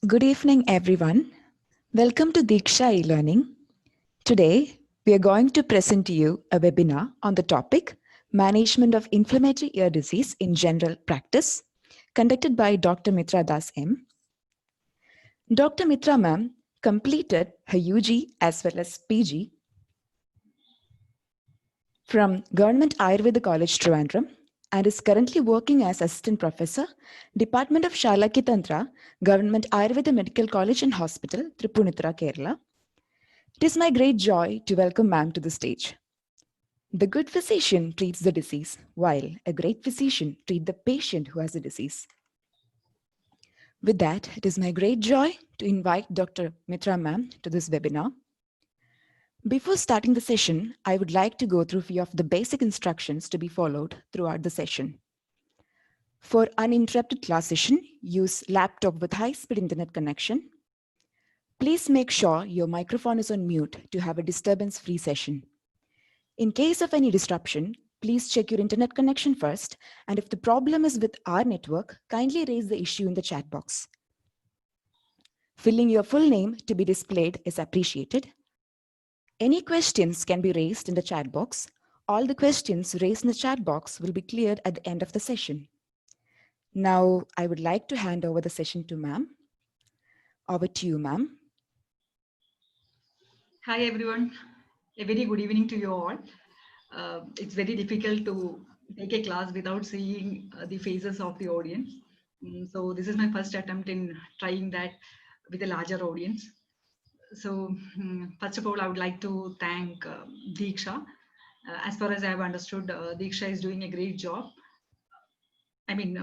Good evening, everyone. Welcome to Diksha e-learning. Today, we are going to present to you a webinar on the topic Management of Inflammatory Ear Disease in General Practice, conducted by Dr. Mitra Das M. Dr. Mitra ma'am completed her UG as well as PG from Government Ayurveda College, Trivandrum, and is currently working as Assistant Professor, Department of Shalakya Government Ayurveda Medical College and Hospital, Tripunithura, Kerala. It is my great joy to welcome ma'am to the stage. The good physician treats the disease, while a great physician treats the patient who has a disease. With that, it is my great joy to invite Dr. Mitra ma'am to this webinar. Before starting the session, I would like to go through a few of the basic instructions to be followed throughout the session. For uninterrupted class session, use laptop with high-speed internet connection. Please make sure your microphone is on mute to have a disturbance-free session. In case of any disruption, please check your internet connection first, and if the problem is with our network, kindly raise the issue in the chat box. Filling your full name to be displayed is appreciated. Any questions can be raised in the chat box. All the questions raised in the chat box will be cleared at the end of the session. Now, I would like to hand over the session to ma'am. Over to you, ma'am. Hi everyone, a very good evening to you all. It's very difficult to take a class without seeing the faces of the audience. So this is my first attempt in trying that with a larger audience. So first of all, I would like to thank Diksha. As far as I have understood, Diksha is doing a great job.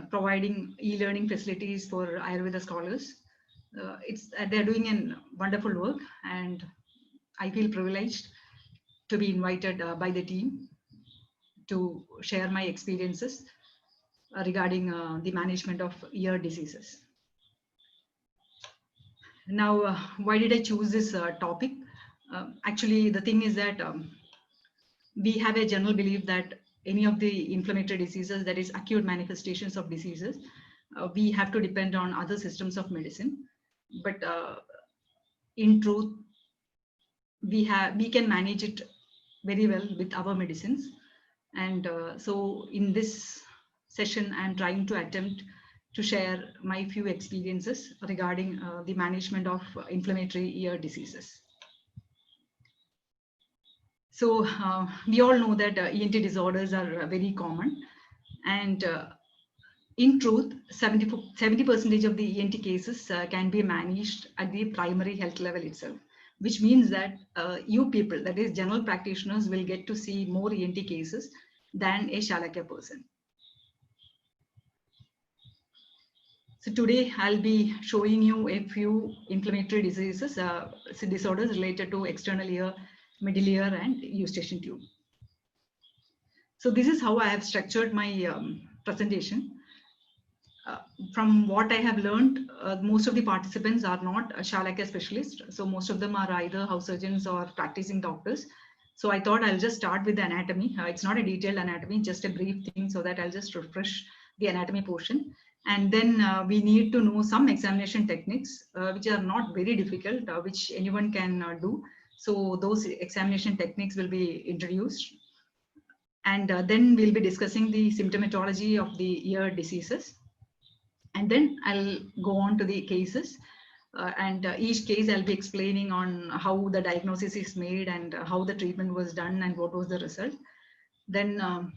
Providing e-learning facilities for Ayurveda scholars. They're doing a wonderful work, and I feel privileged to be invited by the team to share my experiences regarding the management of ear diseases. Now, why did I choose this topic? Actually, the thing is that we have a general belief that any of the inflammatory diseases, that is acute manifestations of diseases, we have to depend on other systems of medicine. But in truth, we can manage it very well with our medicines. And so in this session, I'm trying to attempt to share my few experiences regarding the management of inflammatory ear diseases. So we all know that ENT disorders are very common, and in truth, 70% of the ENT cases can be managed at the primary health level itself, which means that you people, that is general practitioners, will get to see more ENT cases than a Shalakya person. So today I'll be showing you a few inflammatory diseases, disorders related to external ear, middle ear, and eustachian tube. So this is how I have structured my presentation. From what I have learned, most of the participants are not Shalakya specialists. So most of them are either house surgeons or practicing doctors. So I thought I'll just start with the anatomy. It's not a detailed anatomy, just a brief thing, so that I'll just refresh the anatomy portion. And then we need to know some examination techniques, which are not very difficult, which anyone can do. So those examination techniques will be introduced. And then we'll be discussing the symptomatology of the ear diseases. And then I'll go on to the cases. And each case I'll be explaining on how the diagnosis is made and how the treatment was done and what was the result. Then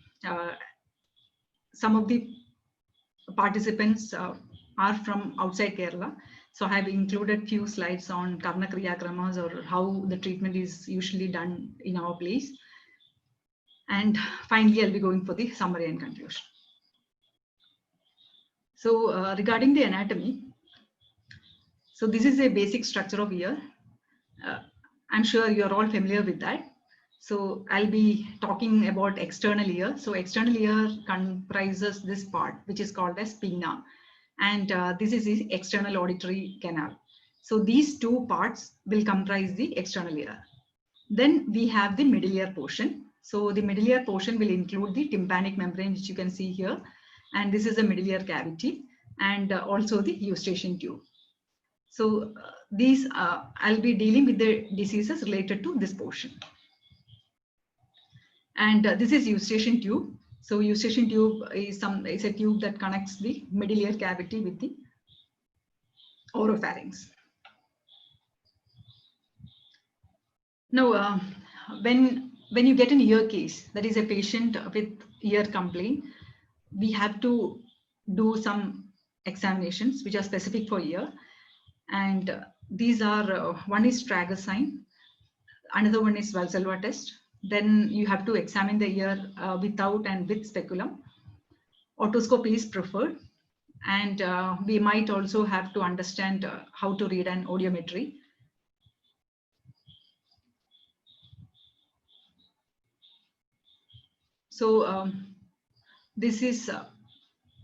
some of the participants are from outside Kerala. So I have included few slides on Karna Kriya Kramas, or how the treatment is usually done in our place. And finally, I'll be going for the summary and conclusion. So regarding the anatomy, so this is a basic structure of ear. I'm sure you're all familiar with that. So I'll be talking about external ear. So external ear comprises this part, which is called as pinna. And this is the external auditory canal. So these two parts will comprise the external ear. Then we have the middle ear portion. So the middle ear portion will include the tympanic membrane, which you can see here. And this is a middle ear cavity, and also the eustachian tube. So these I'll be dealing with the diseases related to this portion. And this is eustachian tube. So eustachian tube is a tube that connects the middle ear cavity with the oropharynx. Now, when you get an ear case, that is a patient with ear complaint, we have to do some examinations which are specific for ear. And these are, one is Tragus sign, another one is Valsalva test. Then you have to examine the ear without and with speculum. Otoscopy is preferred. And we might also have to understand how to read an audiometry. So this is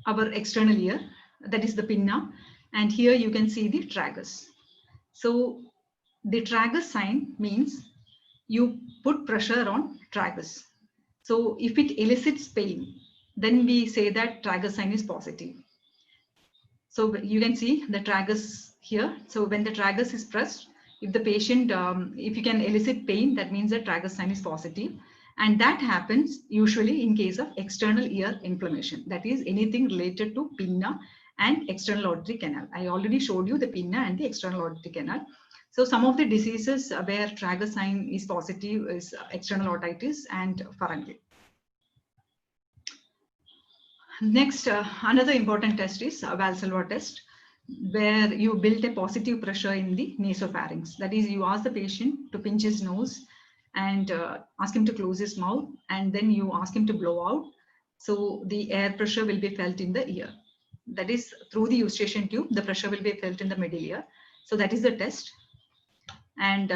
our external ear, that is the pinna, and here you can see the tragus. So the tragus sign means you put pressure on tragus. So if it elicits pain, then we say that tragus sign is positive. So you can see the tragus here. So when the tragus is pressed, if the patient, if you can elicit pain, that means the tragus sign is positive. And that happens usually in case of external ear inflammation. That is anything related to pinna and external auditory canal. I already showed you the pinna and the external auditory canal. So some of the diseases where tragus sign is positive is external otitis and pharyngeal. Next, another important test is Valsalva test, where you build a positive pressure in the nasopharynx. That is, you ask the patient to pinch his nose and ask him to close his mouth, and then you ask him to blow out. So the air pressure will be felt in the ear. That is through the eustachian tube, the pressure will be felt in the middle ear. So that is the test. And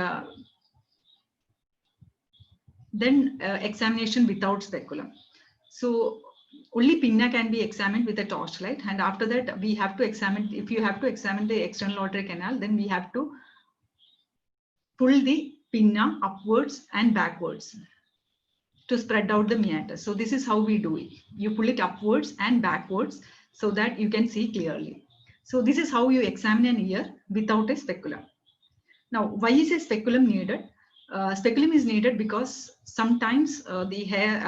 then examination without speculum. So only pinna can be examined with a torchlight, and after that we have to examine, if you have to examine the external auditory canal, then we have to pull the pinna upwards and backwards to spread out the meatus. So this is how we do it. You pull it upwards and backwards so that you can see clearly. So this is how you examine an ear without a speculum. Now, why is a speculum needed? Speculum is needed because sometimes the hair,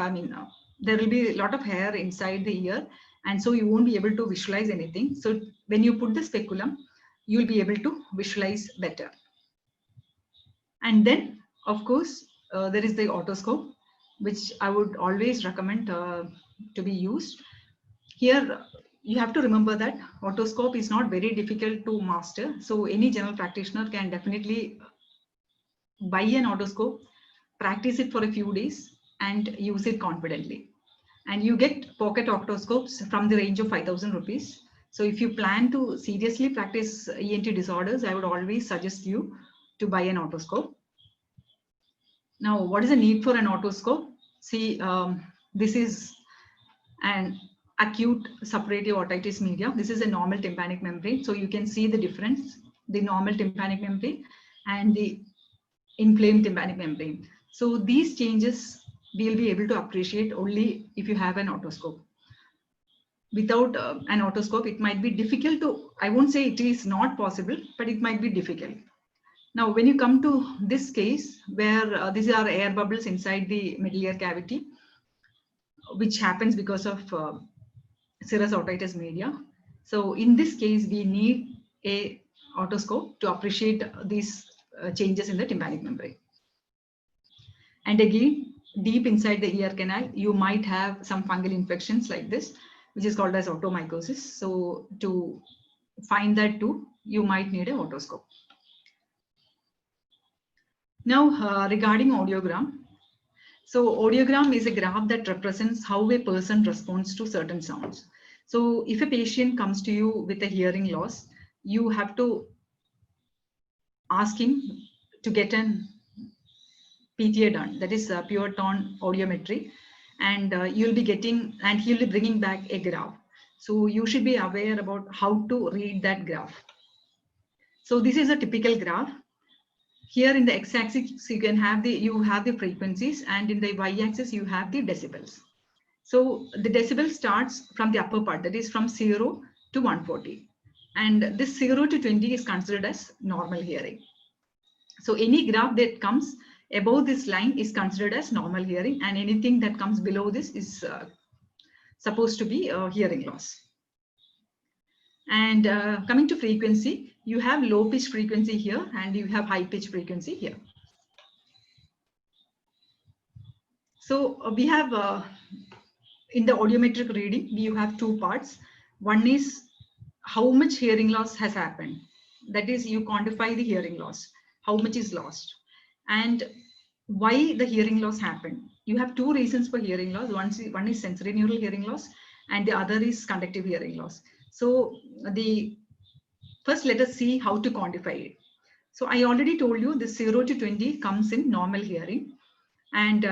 there will be a lot of hair inside the ear, and so you won't be able to visualize anything. So when you put the speculum, you'll be able to visualize better. And then, of course, there is the otoscope, which I would always recommend to be used. Here, you have to remember that otoscope is not very difficult to master. So any general practitioner can definitely buy an otoscope, practice it for a few days, and use it confidently. And you get pocket otoscopes from the range of 5,000 rupees. So if you plan to seriously practice ENT disorders, I would always suggest you to buy an otoscope. Now, what is the need for an otoscope? See, this is an acute suppurative otitis media. This is a normal tympanic membrane. So you can see the difference, the normal tympanic membrane and the inflamed tympanic membrane. So these changes we'll be able to appreciate only if you have an otoscope. Without an otoscope, it might be difficult to, I won't say it is not possible, but it might be difficult. Now, when you come to this case where these are air bubbles inside the middle ear cavity, which happens because of serous otitis media. So in this case, we need a otoscope to appreciate these changes in the tympanic membrane. And again, deep inside the ear canal, you might have some fungal infections like this, which is called as otomycosis. So to find that too, you might need an otoscope. Now, regarding audiogram. So audiogram is a graph that represents how a person responds to certain sounds. So if a patient comes to you with a hearing loss, you have to ask him to get an PTA done, that is pure tone audiometry, and you'll be getting, and he'll be bringing back a graph. So you should be aware about how to read that graph. So this is a typical graph. Here in the x-axis, you have the frequencies, and in the y-axis, you have the decibels. So the decibel starts from the upper part, that is from 0 to 140. And this 0 to 20 is considered as normal hearing. So any graph that comes above this line is considered as normal hearing, and anything that comes below this is supposed to be hearing loss. And coming to frequency, you have low pitch frequency here and you have high pitch frequency here. So we have in the audiometric reading, you have two parts. One is how much hearing loss has happened. That is, you quantify the hearing loss, how much is lost, and why the hearing loss happened. You have two reasons for hearing loss. One is sensory neural hearing loss, and the other is conductive hearing loss. So first let us see how to quantify it. So I already told you this 0 to 20 comes in normal hearing, and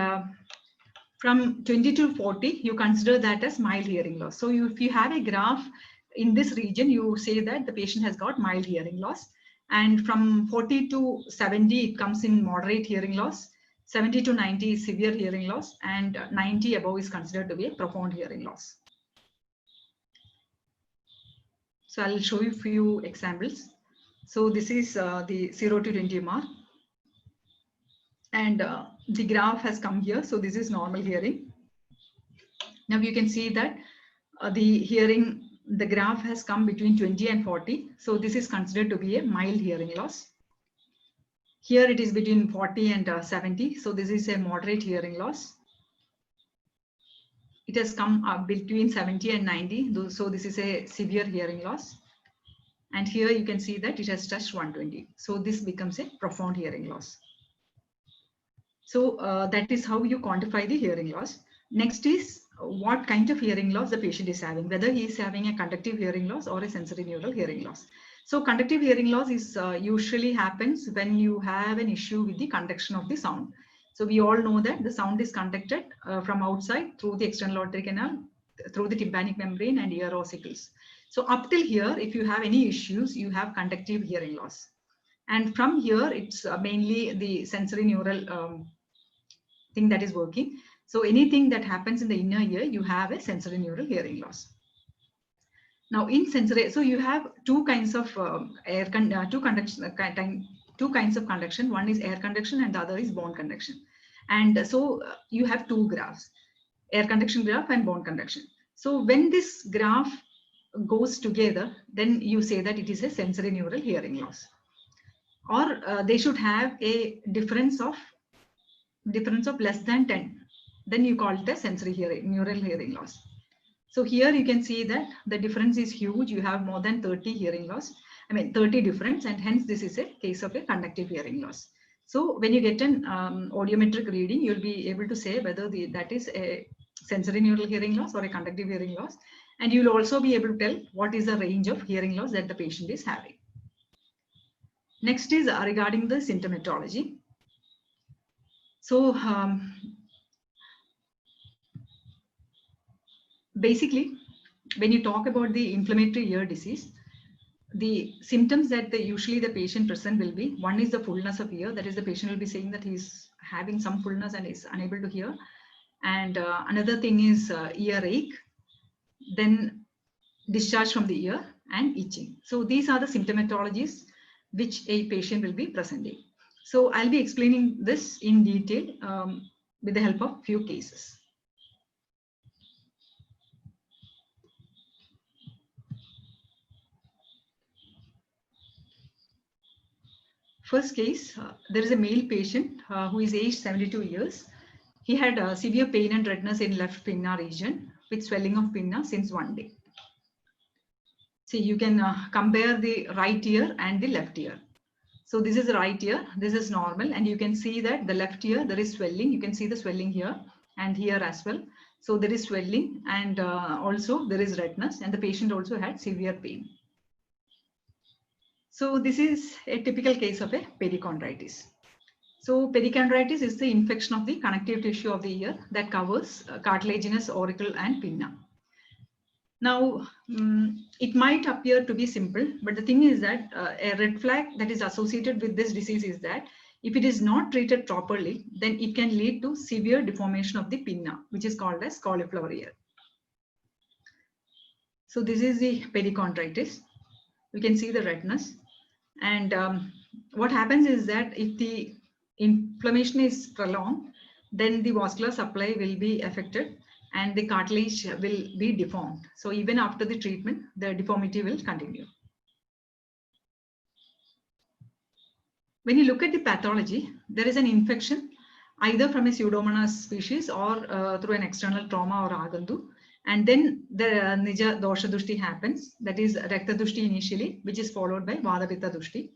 from 20 to 40, you consider that as mild hearing loss. So if you have a graph in this region, you say that the patient has got mild hearing loss. And from 40 to 70, it comes in moderate hearing loss. 70 to 90 is severe hearing loss, and 90 above is considered to be a profound hearing loss. So I'll show you a few examples. So this is the 0 to 20 mark. And the graph has come here. So this is normal hearing. Now you can see that the graph has come between 20 and 40. So this is considered to be a mild hearing loss. Here it is between 40 and 70. So this is a moderate hearing loss. It has come up between 70 and 90. So this is a severe hearing loss. And here you can see that it has touched 120. So this becomes a profound hearing loss. So that is how you quantify the hearing loss. Next is what kind of hearing loss the patient is having, whether he is having a conductive hearing loss or a sensory neural hearing loss. So conductive hearing loss is usually happens when you have an issue with the conduction of the sound. So we all know that the sound is conducted from outside through the external auditory canal, through the tympanic membrane and ear ossicles. So up till here, if you have any issues, you have conductive hearing loss. And from here, it's mainly the sensory neural thing that is working. So anything that happens in the inner ear, you have a sensory neural hearing loss. Now in sensory, so you have two kinds of two kinds of conduction. One is air conduction and the other is bone conduction. And so you have two graphs, air conduction graph and bone conduction. So when this graph goes together, then you say that it is a sensory neural hearing loss. Or they should have a difference of less than 10. Then you call it a sensory neural hearing loss. So here you can see that the difference is huge. You have more than 30 hearing loss. 30 difference, and hence this is a case of a conductive hearing loss. So when you get an audiometric reading, you'll be able to say whether that is a sensory neural hearing loss or a conductive hearing loss. And you'll also be able to tell what is the range of hearing loss that the patient is having. Next is regarding the symptomatology. So basically, when you talk about the inflammatory ear disease, the symptoms that usually the patient present will be, one is the fullness of ear. That is, the patient will be saying that he's having some fullness and is unable to hear. And another thing is earache, then discharge from the ear and itching. So these are the symptomatologies which a patient will be presenting. So I'll be explaining this in detail with the help of few cases. First case, there is a male patient who is aged 72 years. He had severe pain and redness in left pinna region with swelling of pinna since 1 day. See, you can compare the right ear and the left ear. So this is the right ear, this is normal, and you can see that the left ear, there is swelling. You can see the swelling here and here as well. So there is swelling, and also there is redness, and the patient also had severe pain. So this is a typical case of a perichondritis. So perichondritis is the infection of the connective tissue of the ear that covers cartilaginous auricle and pinna. Now, it might appear to be simple, but the thing is that a red flag that is associated with this disease is that if it is not treated properly, then it can lead to severe deformation of the pinna, which is called as cauliflower ear. So this is the perichondritis. You can see the redness. And what happens is that if the inflammation is prolonged, then the vascular supply will be affected and the cartilage will be deformed. So even after the treatment, the deformity will continue. When you look at the pathology, there is an infection either from a Pseudomonas species or through an external trauma or Agandu. And then the Nija Dosha Dushti happens, that is Rakta Dushti initially, which is followed by Vada Pitta Dushti.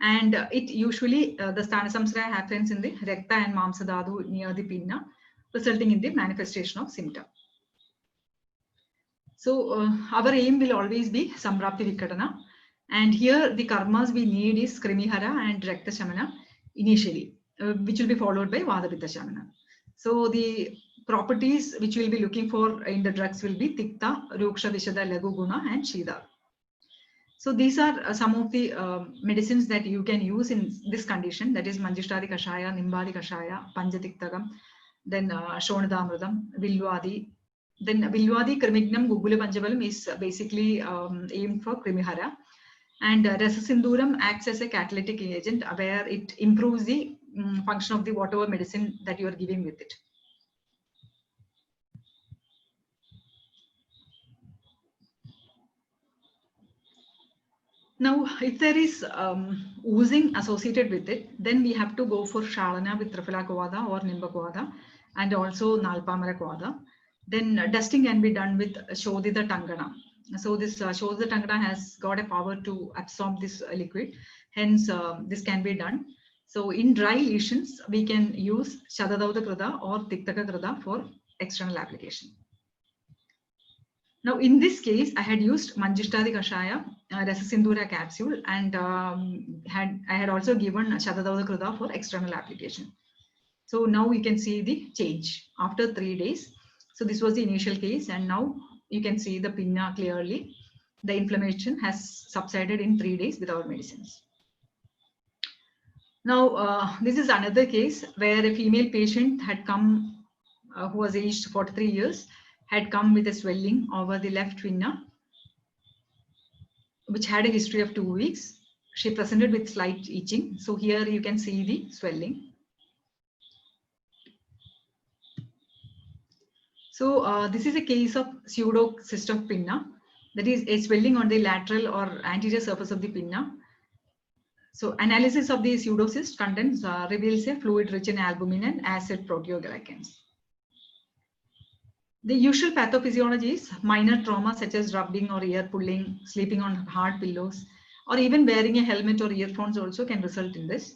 And it usually, the Stanasamsraya happens in the Rakta and Mamsadadu near the pinna, resulting in the manifestation of symptom. So our aim will always be Samprapti Vikatana. And here the karmas we need is Krimihara and Rakta Shamana initially, which will be followed by Vada Pitta Shamana. So the properties which we'll be looking for in the drugs will be Tikta, Ruksha, Vishada, Lagu Guna and Shida. So these are some of the medicines that you can use in this condition, that is Manjushtari Kashaya, Nimbadi Kashaya, Panjatiktagam, then Shonadamrudam, Vilwadi. Then Vilwadi, Krimignam, Gugule Panjavalam is basically aimed for Krimihara. And Rasasinduram acts as a catalytic agent where it improves the function of the whatever medicine that you are giving with it. Now, if there is oozing associated with it, then we have to go for Shalana with Triphylakovada or Nimbakovada and also Nalpamara. Then dusting can be done with Shodhita Tangana. So this Shodhita Tangana has got a power to absorb this liquid. Hence, this can be done. So in dry lesions, we can use Shadadauta Krida or Tiktaka Krida for external application. Now, in this case, I had used Manjushtari Kashaya, Rasasindura capsule, and I had also given Shadadauta Krida for external application. So now you can see the change after 3 days. So this was the initial case, and now you can see the pinna clearly. The inflammation has subsided in 3 days with our medicines. Now, this is another case where a female patient had come, who was aged 43 years, had come with a swelling over the left pinna, which had a history of 2 weeks. She presented with slight itching. So here you can see the swelling. So this is a case of pseudocyst of pinna, that is a swelling on the lateral or anterior surface of the pinna. So analysis of the pseudocyst contents reveals a fluid rich in albumin and acid proteoglycans. The usual pathophysiology is minor trauma such as rubbing or ear pulling, sleeping on hard pillows, or even wearing a helmet or earphones also can result in this.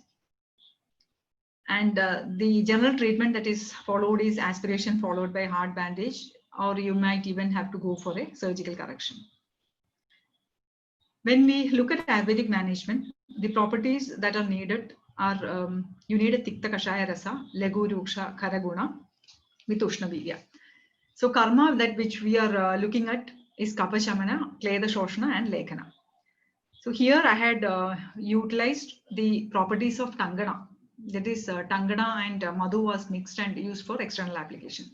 And the general treatment that is followed is aspiration followed by hard bandage, or you might even have to go for a surgical correction. When we look at Ayurvedic management, the properties that are needed are you need a Tikta Kashaya Rasa, Lagu Ruksha Karaguna with Ushna Virya. So karma that which we are looking at is Kapha Shamana, Kleda Shoshana and Lekhana. So here I had utilized the properties of Tangana. That is Tangana and Madhu was mixed and used for external application.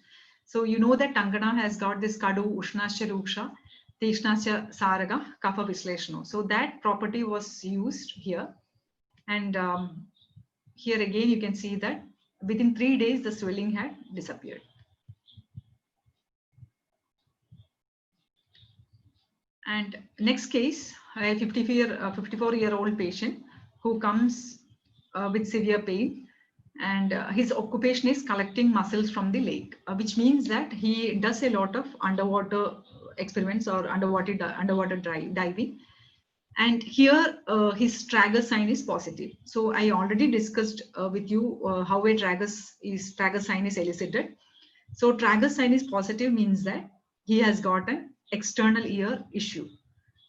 So you know that Tangana has got this Kadu, Ushnascha Ruksha, Tishnascha Saraga, Kapha Visleshano. So that property was used here. And here again you can see that within 3 days the swelling had disappeared. And next case, a 54-year-old patient who comes with severe pain, and his occupation is collecting muscles from the lake, which means that he does a lot of underwater experiments or underwater diving. And here his tragus sign is positive. So I already discussed with you how a tragus sign is elicited. So tragus sign is positive means that he has got an external ear issue.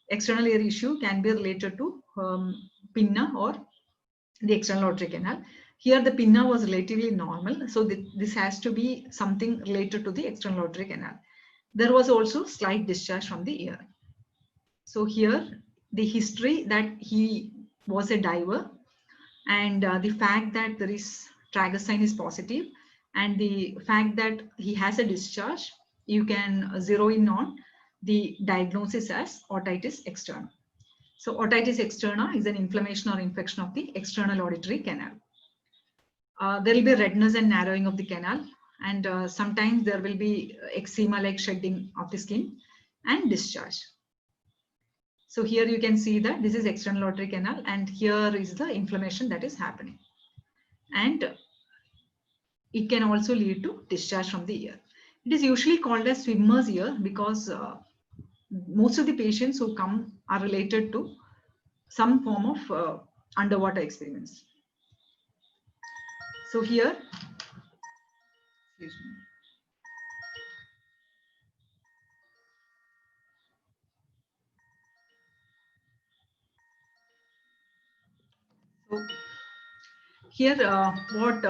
External ear issue can be related to pinna or the external auditory canal. Here the pinna was relatively normal. So this has to be something related to the external auditory canal. There was also slight discharge from the ear. So here the history that he was a diver, and the fact that there is tragus sign is positive, and the fact that he has a discharge, you can zero in on the diagnosis as otitis externa. So otitis externa is an inflammation or infection of the external auditory canal. There will be redness and narrowing of the canal, and sometimes there will be eczema like shedding of the skin and discharge. So here you can see that this is external auditory canal, and here is the inflammation that is happening. And it can also lead to discharge from the ear. It is usually called as swimmer's ear because most of the patients who come are related to some form of underwater experience. So here, excuse me. So here what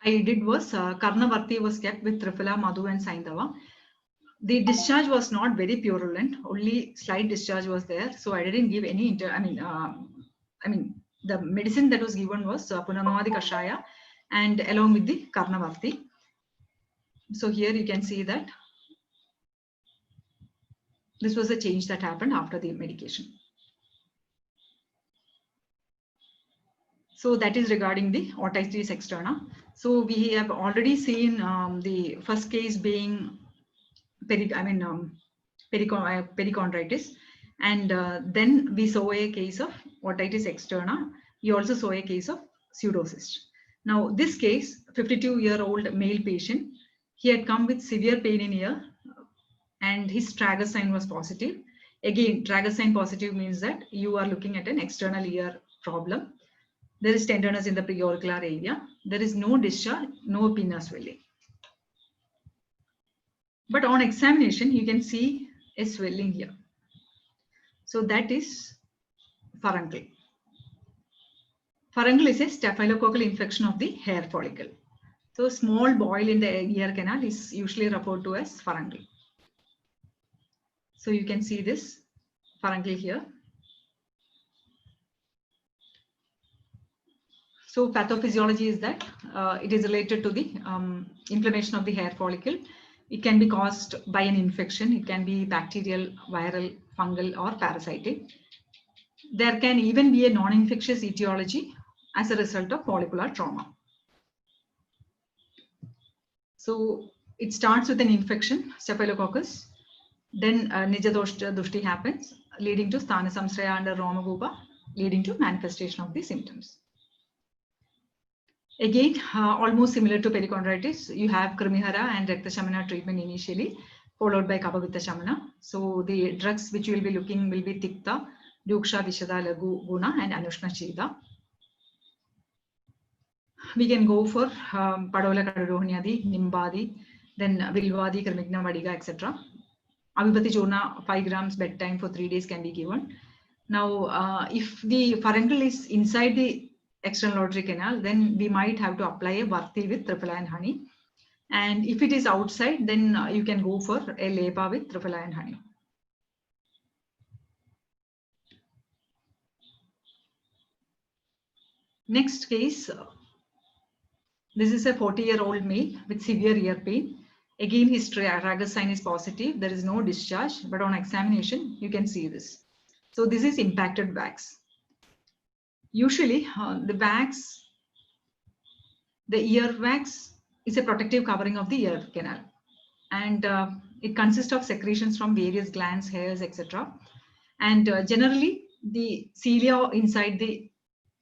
I did was Karnavarti was kept with Triphala, Madhu and Saindava. The discharge was not very purulent, only slight discharge was there. So I didn't give any, the medicine that was given was Punamavadi Kashaya and along with the Karnavarti. So here you can see that this was a change that happened after the medication. So that is regarding the otitis externa. So we have already seen the first case being perichondritis, and then we saw a case of otitis externa. We also saw a case of pseudocyst. Now this case, 52-year-old male patient, he had come with severe pain in ear, and his Trager sign was positive. Again, Trager sign positive means that you are looking at an external ear problem. There is tenderness in the preauricular area. There is no discharge, no pinna swelling. But on examination, you can see a swelling here. So that is furuncle. Furuncle is a staphylococcal infection of the hair follicle. So small boil in the ear canal is usually referred to as furuncle. So you can see this furuncle here. So pathophysiology is that it is related to the inflammation of the hair follicle. It can be caused by an infection. It can be bacterial, viral, fungal, or parasitic. There can even be a non-infectious etiology as a result of follicular trauma. So it starts with an infection, Staphylococcus. Then Nijadoshti happens, leading to Sthana Samsraya under Romagupa, leading to manifestation of the symptoms. Again, almost similar to perichondritis, you have Krimihara and Rakta Shamana treatment initially, followed by Kapha-Pitta Shamana. So the drugs which you will be looking will be Tikta, Duksha, Vishada, Lagu, Guna, and Anushna Chida. We can go for Padola Kadarohnyadi, Nimbadi, then Vilvadi, Krimigna, Vadiga, etc. Avipati Churna, 5 grams bedtime for 3 days can be given. Now, if the furuncle is inside the external auditory canal, then we might have to apply a Varti with Triphala and honey. And if it is outside, then you can go for a Lepa with Triphala and honey. Next case, this is a 40-year-old male with severe ear pain. Again, his Trager sign is positive. There is no discharge, but on examination, you can see this. So this is impacted wax. Usually, the ear wax is a protective covering of the ear canal, and it consists of secretions from various glands, hairs, etc. And generally, the cilia inside the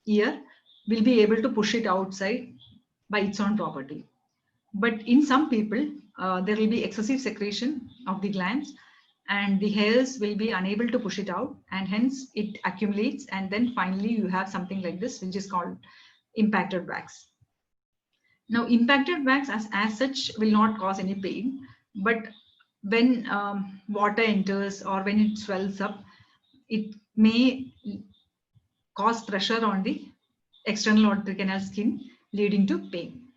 ear will be able to push it outside by its own property. But in some people, there will be excessive secretion of the glands, and the hairs will be unable to push it out, and hence it accumulates, and then finally you have something like this, which is called impacted wax. Now, impacted wax as such will not cause any pain, but when water enters or when it swells up, it may cause pressure on the external auditory canal skin, leading to pain.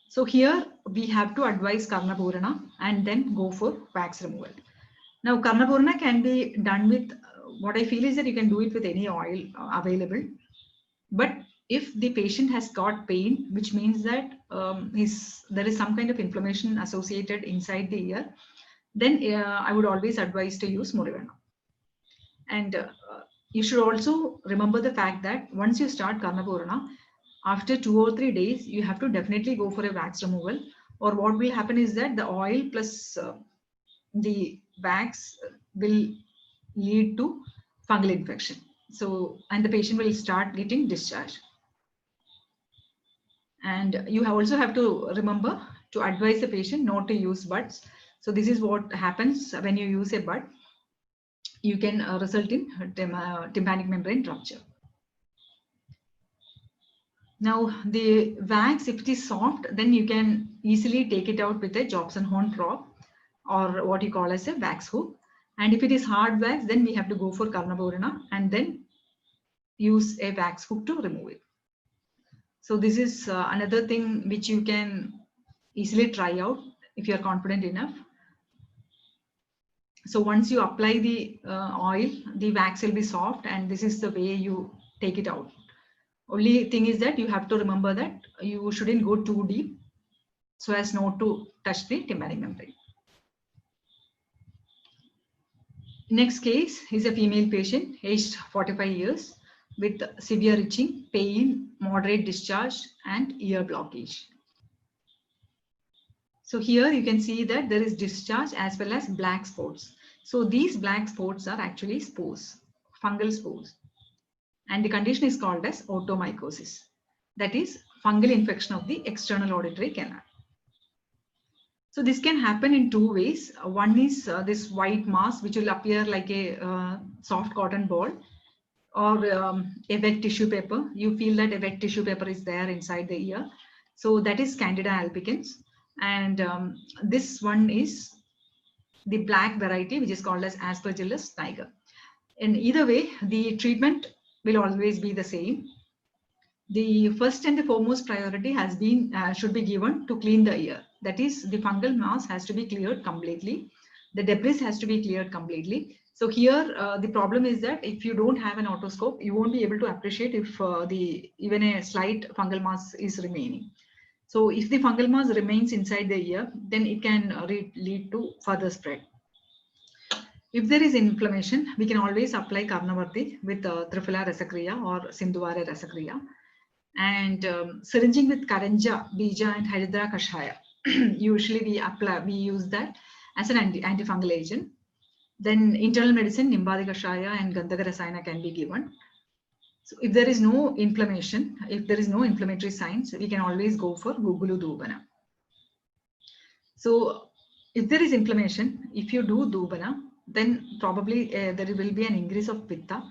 So here we have to advise Karnapurana and then go for wax removal. Now, Karnapurana can be done with, what I feel is that you can do it with any oil available. But if the patient has got pain, which means that there is some kind of inflammation associated inside the ear, then I would always advise to use Murivana. And you should also remember the fact that once you start Karnapurana, after 2 or 3 days, you have to definitely go for a wax removal. Or what will happen is that the oil plus the wax will lead to fungal infection. So, and the patient will start getting discharged. And you also have to remember to advise the patient not to use buds. So this is what happens when you use a bud. You can result in tympanic membrane rupture. Now the wax, if it is soft, then you can easily take it out with a Jobson horn prop or what you call as a wax hook. And if it is hard wax, then we have to go for Karnapurana and then use a wax hook to remove it. So this is another thing which you can easily try out if you are confident enough. So once you apply the oil, the wax will be soft, and this is the way you take it out. Only thing is that you have to remember that you shouldn't go too deep so as not to touch the tympanic membrane. Next case is a female patient aged 45 years with severe itching, pain, moderate discharge, and ear blockage. So here you can see that there is discharge as well as black spots. So these black spots are actually spores, fungal spores. And the condition is called as otomycosis. That is fungal infection of the external auditory canal. So this can happen in two ways. One is this white mass which will appear like a soft cotton ball, or a wet tissue paper. You feel that a wet tissue paper is there inside the ear. So that is Candida albicans. And this one is the black variety, which is called as Aspergillus niger. In either way, the treatment will always be the same. The first and the foremost priority has been should be given to clean the ear. That is, the fungal mass has to be cleared completely. The debris has to be cleared completely. So here the problem is that if you don't have an otoscope, you won't be able to appreciate if even a slight fungal mass is remaining. So if the fungal mass remains inside the ear, then it can lead to further spread. If there is inflammation, we can always apply Karnavarti with Triphylla racecaria or Sindhuvara racecaria. And syringing with Karanja, Bija, and Hydra Kashaya. Usually we use that as an antifungal agent. Then internal medicine, Nimbadi Kashaya and Gandhaka Rasayana can be given. So if there is no inflammation, if there is no inflammatory signs, we can always go for Gugulu Dubana. So if there is inflammation, if you do Dubana, then probably there will be an increase of Pitta.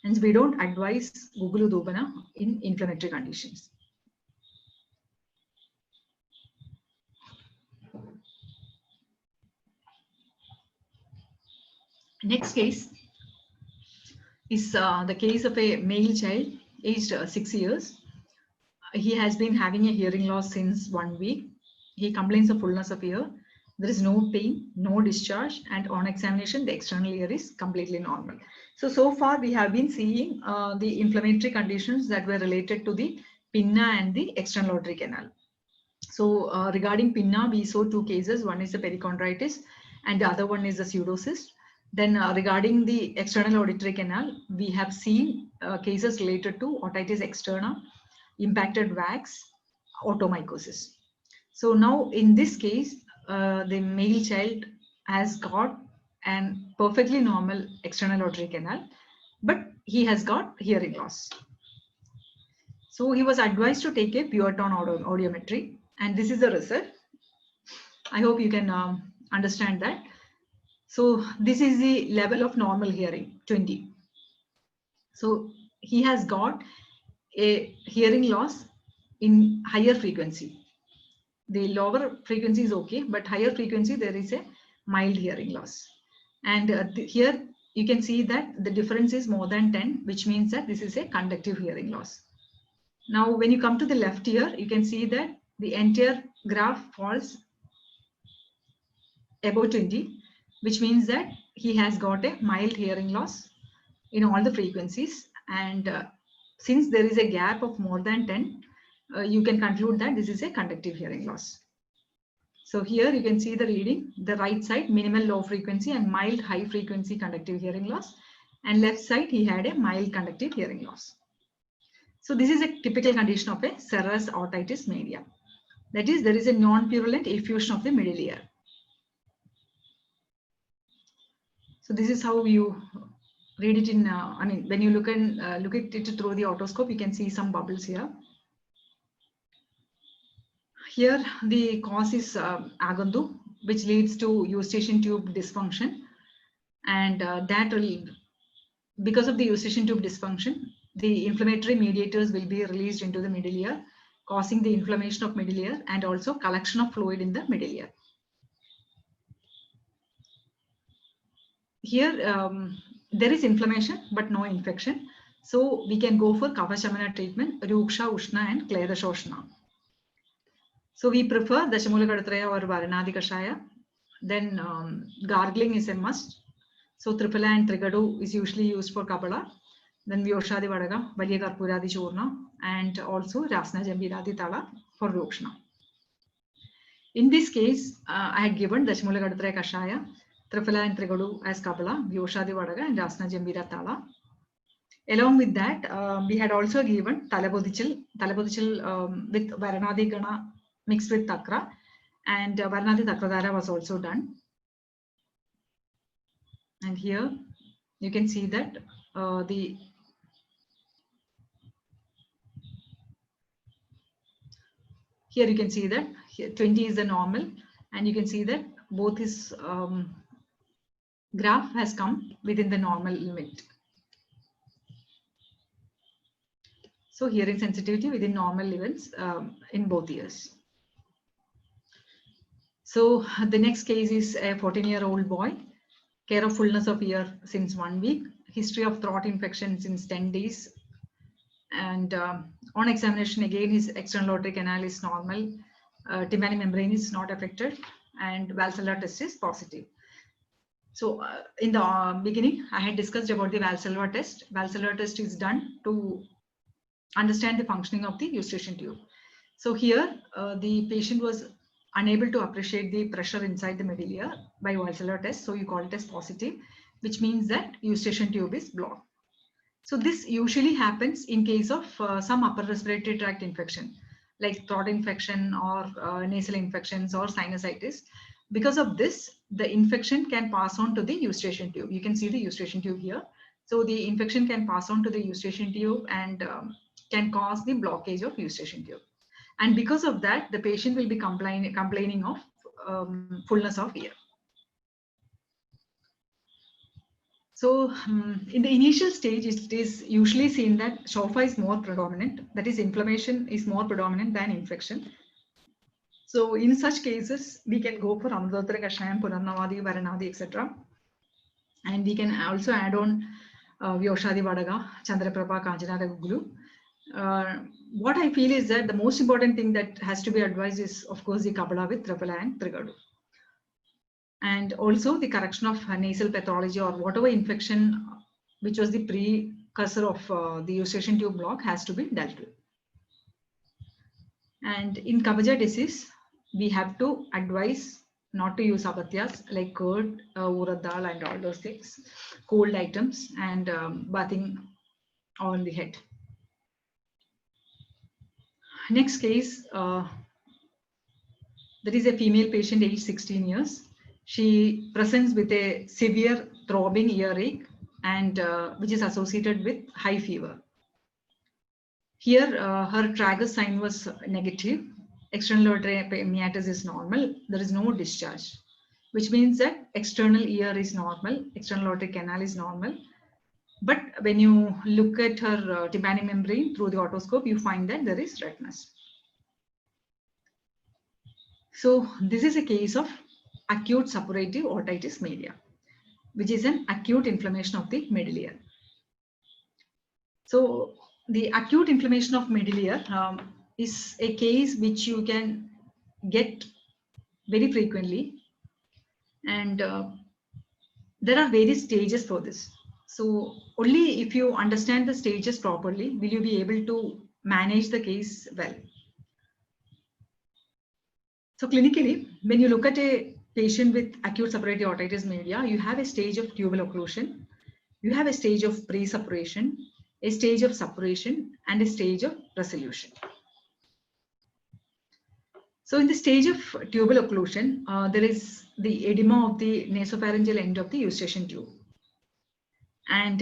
Hence, we don't advise Gugulu Dubana in inflammatory conditions. Next case is the case of a male child aged 6 years. He has been having a hearing loss since 1 week. He complains of fullness of ear. There is no pain, no discharge, and on examination, the external ear is completely normal. So far we have been seeing the inflammatory conditions that were related to the pinna and the external auditory canal. So regarding pinna, we saw two cases. One is the perichondritis and the other one is the pseudocyst. Then regarding the external auditory canal, we have seen cases related to otitis externa, impacted wax, otomycosis. So now in this case, the male child has got an perfectly normal external auditory canal, but he has got hearing loss. So he was advised to take a pure tone audiometry, and this is the result. I hope you can understand that. So this is the level of normal hearing, 20. So he has got a hearing loss in higher frequency. The lower frequency is okay, but higher frequency there is a mild hearing loss. And here you can see that the difference is more than 10, which means that this is a conductive hearing loss. Now, when you come to the left ear, you can see that the entire graph falls above 20, which means that he has got a mild hearing loss in all the frequencies. And since there is a gap of more than 10, you can conclude that this is a conductive hearing loss. So here you can see the reading, the right side, minimal low frequency and mild high frequency conductive hearing loss. and left side he had a mild conductive hearing loss. So this is a typical condition of a serous otitis media. That is, there is a non-purulent effusion of the middle ear. So this is how you read it in, when you look at it through the otoscope, you can see some bubbles here. Here the cause is agandu, which leads to eustachian tube dysfunction, and because of the eustachian tube dysfunction, the inflammatory mediators will be released into the middle ear, causing the inflammation of middle ear and also collection of fluid in the middle ear. Here there is inflammation but no infection, so we can go for Kavashamana treatment, Ruksha, Ushna and Kledashoshna. So we prefer Dashamulakadatraya or Varanadi Kashaya. Then gargling is a must. So Triphala and Trigadu is usually used for Kapala. Then Vyoshadi Vadaga, Valya Karpuradi Churna, and also Rasna Jambiradi Tala for Rukshna. In this case, I had given Dashamulakadatraya Kashaya, Triphala and Trigadu as Kapala, Vyoshadi Vadaga and Rasna Jambira Tala. Along with that, we had also given Talabodichil with Varanadi Gana mixed with Takra, and Varanadi Takradara was also done. And here you can see that here you can see that here 20 is the normal, and you can see that both his graph has come within the normal limit. So hearing sensitivity within normal levels in both ears. So the next case is a 14-year-old boy, care of fullness of ear since 1 week, history of throat infection since 10 days. And on examination, again, his external auditory canal is normal, tympanic membrane is not affected, and Valsalva test is positive. So in the beginning, I had discussed about the Valsalva test. Valsalva test is done to understand the functioning of the eustachian tube. So here, the patient was unable to appreciate the pressure inside the middle ear by Valsalva test. So you call it as positive, which means that eustachian tube is blocked. So this usually happens in case of some upper respiratory tract infection, like throat infection or nasal infections or sinusitis. Because of this, the infection can pass on to the eustachian tube. You can see the eustachian tube here. So the infection can pass on to the eustachian tube and can cause the blockage of eustachian tube. And because of that, the patient will be complaining of fullness of ear. So in the initial stage, it is usually seen that SOFA is more predominant. That is, inflammation is more predominant than infection. So in such cases, we can go for Amrutara Kashayam, Purnavadi, Varanadi, etc. And we can also add on Vyoshadi Vadaga, Chandraprabha, Kanjana Gugulu. What I feel is that the most important thing that has to be advised is, of course, the Kabala with Triphala and Trigadu. And also the correction of nasal pathology or whatever infection which was the precursor of the eustachian tube block has to be dealt with. And in Kabaja disease, we have to advise not to use abatyas like curd, urad dal and all those things, cold items, and bathing on the head. Next case, there is a female patient aged 16 years. She presents with a severe throbbing earache and which is associated with high fever. Here, her tragus sign was negative. External auditory meatus is normal. There is no discharge, which means that external ear is normal, external auditory canal is normal. But when you look at her tympanic membrane through the otoscope, you find that there is redness. So this is a case of acute suppurative otitis media, which is an acute inflammation of the middle ear. So the acute inflammation of middle ear is a case which you can get very frequently, and there are various stages for this. So only if you understand the stages properly will you be able to manage the case well. So clinically, when you look at a patient with acute suppurative otitis media, you have a stage of tubal occlusion. you have a stage of pre-suppuration, a stage of suppuration, and a stage of resolution. So in the stage of tubal occlusion, there is the edema of the nasopharyngeal end of the eustachian tube. And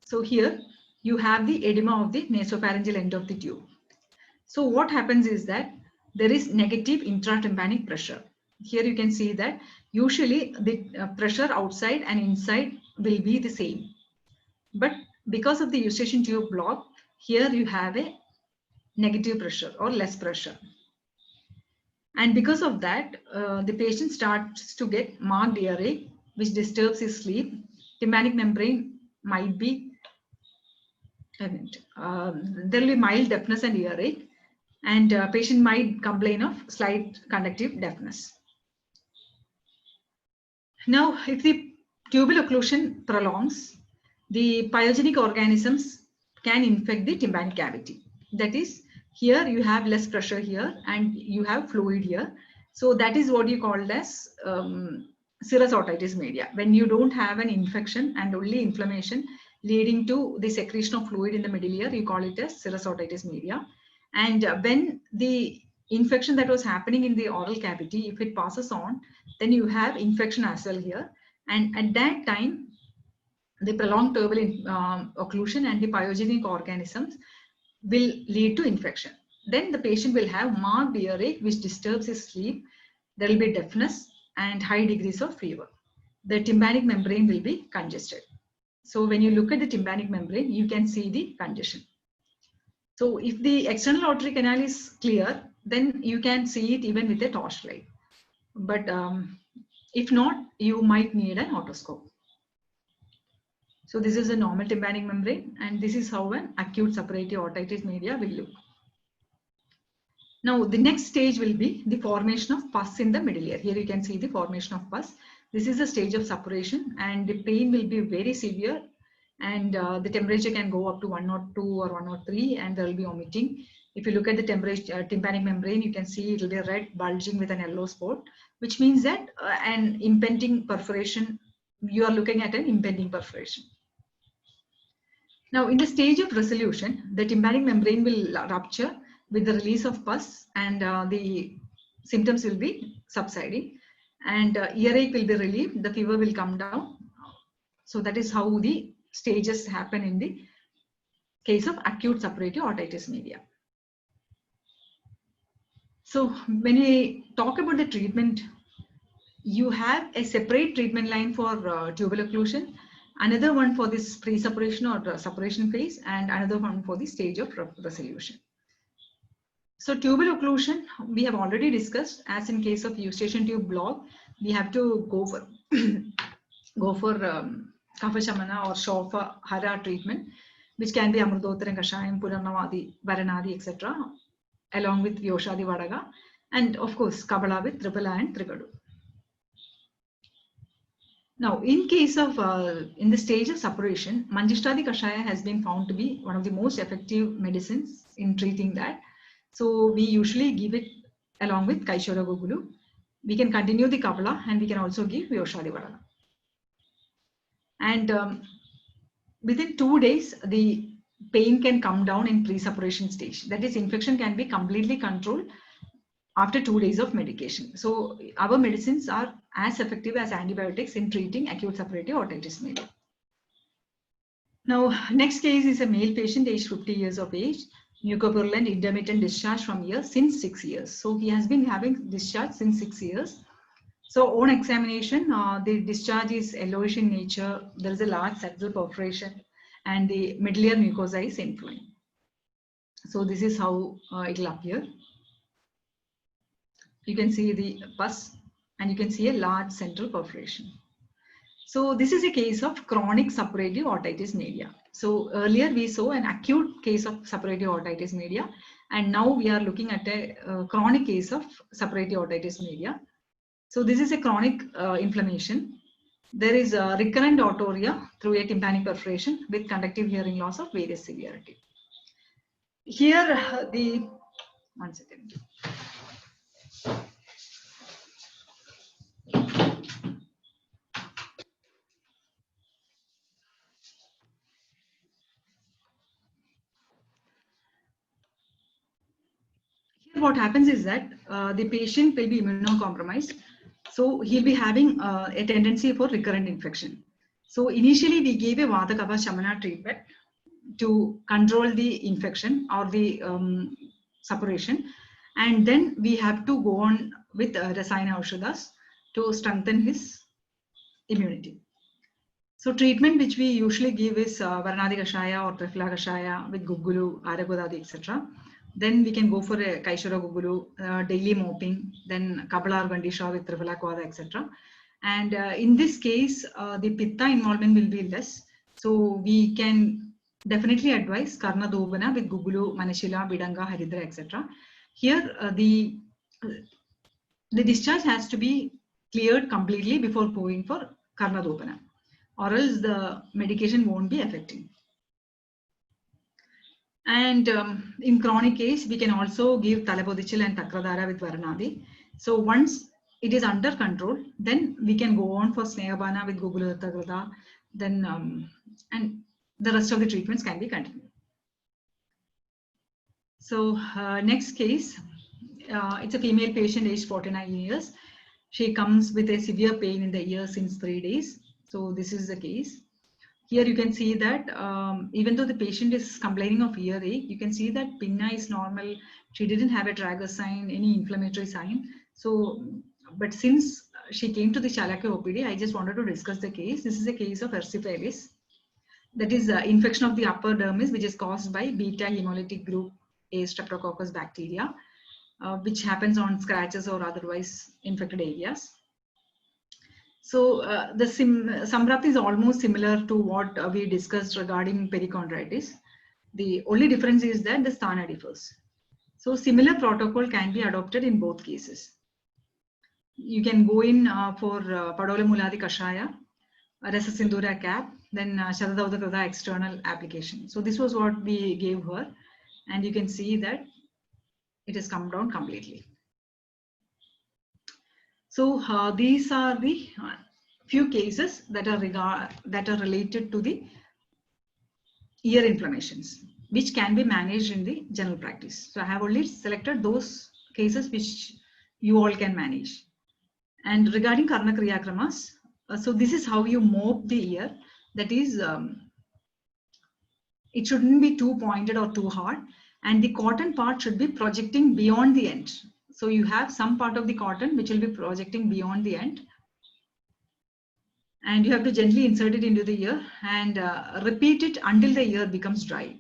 so here you have the edema of the nasopharyngeal end of the tube. So what happens is that there is negative intratympanic pressure. Here you can see that usually the pressure outside and inside will be the same. But because of the eustachian tube block, here you have a negative pressure or less pressure. And because of that, the patient starts to get marked earache, which disturbs his sleep. Tympanic membrane might be, there will be mild deafness and earache, and patient might complain of slight conductive deafness. Now, if the tubal occlusion prolongs, the pyogenic organisms can infect the tympanic cavity. That is, here you have less pressure here and you have fluid here. So that is what you call as serous otitis media. When you don't have an infection and only inflammation leading to the secretion of fluid in the middle ear, you call it as serous otitis media. And when the infection that was happening in the oral cavity, if it passes on, then you have infection as well here. And at that time, the prolonged tubal occlusion and the pyogenic organisms will lead to infection. Then the patient will have marked earache, which disturbs his sleep. There will be deafness and high degrees of fever. The tympanic membrane will be congested. So when you look at the tympanic membrane, you can see the congestion. So if the external auditory canal is clear, then you can see it even with a torchlight. But if not, you might need an otoscope. So this is a normal tympanic membrane, and this is how an acute suppurative otitis media will look. Now the next stage will be the formation of pus in the middle ear. Here you can see the formation of pus. This is a stage of suppuration, and the pain will be very severe, and the temperature can go up to 102 or 103, and there will be vomiting. If you look at the temperature, tympanic membrane, you can see it will be red, bulging with an yellow spot, which means that an impending perforation, you are looking at an impending perforation. Now in the stage of resolution, the tympanic membrane will rupture with the release of pus, and the symptoms will be subsiding, and earache will be relieved, the fever will come down. So that is how the stages happen in the case of acute suppurative otitis media. So when we talk about the treatment, you have a separate treatment line for tubal occlusion, another one for this pre-suppuration or suppuration phase, and another one for the stage of resolution. So tubal occlusion, we have already discussed. As in case of eustachian tube block, we have to go for kapha shamana or shofa hara treatment, which can be amrudottaram kashayam, purnamadi, varanadi, etc., along with vyoshadi vadaga, and of course kabala with tripala and trigadu. Now, in case of in the stage of suppuration, Manjishtadi Kashaya has been found to be one of the most effective medicines in treating that. So we usually give it along with Kaishora Gogulu. We can continue the Kabala, and we can also give Vyoshadi Vadaga. And within 2 days, the pain can come down in pre-suppuration stage. That is, infection can be completely controlled after 2 days of medication. So our medicines are as effective as antibiotics in treating acute suppurative otitis media. Now, next case is a male patient aged 50 years of age, mucopurulent intermittent discharge from ear since 6 years. So he has been having discharge since 6 years. So on examination, the discharge is yellowish in nature. There is a large central perforation, and the middle ear mucosa is inflamed. So this is how it will appear. You can see the pus, and you can see a large central perforation. So this is a case of chronic suppurative otitis media. So earlier we saw an acute case of suppurative otitis media, and now we are looking at a chronic case of suppurative otitis media. So this is a chronic inflammation. There is a recurrent otorrhea through a tympanic perforation with conductive hearing loss of various severity. Here one second. what happens is that the patient will be immunocompromised. So he'll be having a tendency for recurrent infection. So initially we gave a Vata Kapha Shamana treatment to control the infection or the suppuration. And then we have to go on with Rasayana Aushadas to strengthen his immunity. So treatment which we usually give is Varanadi Kashaya or Trifla Kashaya with Gugulu, Aragodadi, etc. Then we can go for a Kaishara Gugulu, daily mopping, then Kabbalar Gandisha with Trifla Kwada, etc. And in this case, the Pitta involvement will be less. So we can definitely advise Karna Dovana with Gugulu, Manashila, Bidanga, Haridra, etc. Here, the discharge has to be cleared completely before going for Karna Dovana, or else the medication won't be effective. And in chronic case, we can also give Talapodichil and Takradara with Varanadi. So once it is under control, then we can go on for Snehabana with Gugulu Takrada, then and the rest of the treatments can be continued. So next case, it's a female patient aged 49 years. She comes with a severe pain in the ear since 3 days. So this is the case. Here you can see that even though the patient is complaining of earache, you can see that pinna is normal. She didn't have a tragus sign, any inflammatory sign. So, but since she came to the Shalakya OPD, I just wanted to discuss the case. This is a case of erysipelas. That is infection of the upper dermis, which is caused by beta hemolytic group A Streptococcus bacteria, which happens on scratches or otherwise infected areas. So the Samprapti is almost similar to what we discussed regarding perichondritis. The only difference is that the sthana differs. So similar protocol can be adopted in both cases. You can go in for Padola Muladi Kashaya, Rasa Sindura cap, then Sharadauda Krada external application. So this was what we gave her, and you can see that it has come down completely. So these are the few cases that are related to the ear inflammations, which can be managed in the general practice. So I have only selected those cases which you all can manage. And regarding Karna Kriya Kramas, so this is how you mop the ear. That is, it shouldn't be too pointed or too hard, and the cotton part should be projecting beyond the end. So you have some part of the cotton which will be projecting beyond the end, and you have to gently insert it into the ear and repeat it until the ear becomes dry.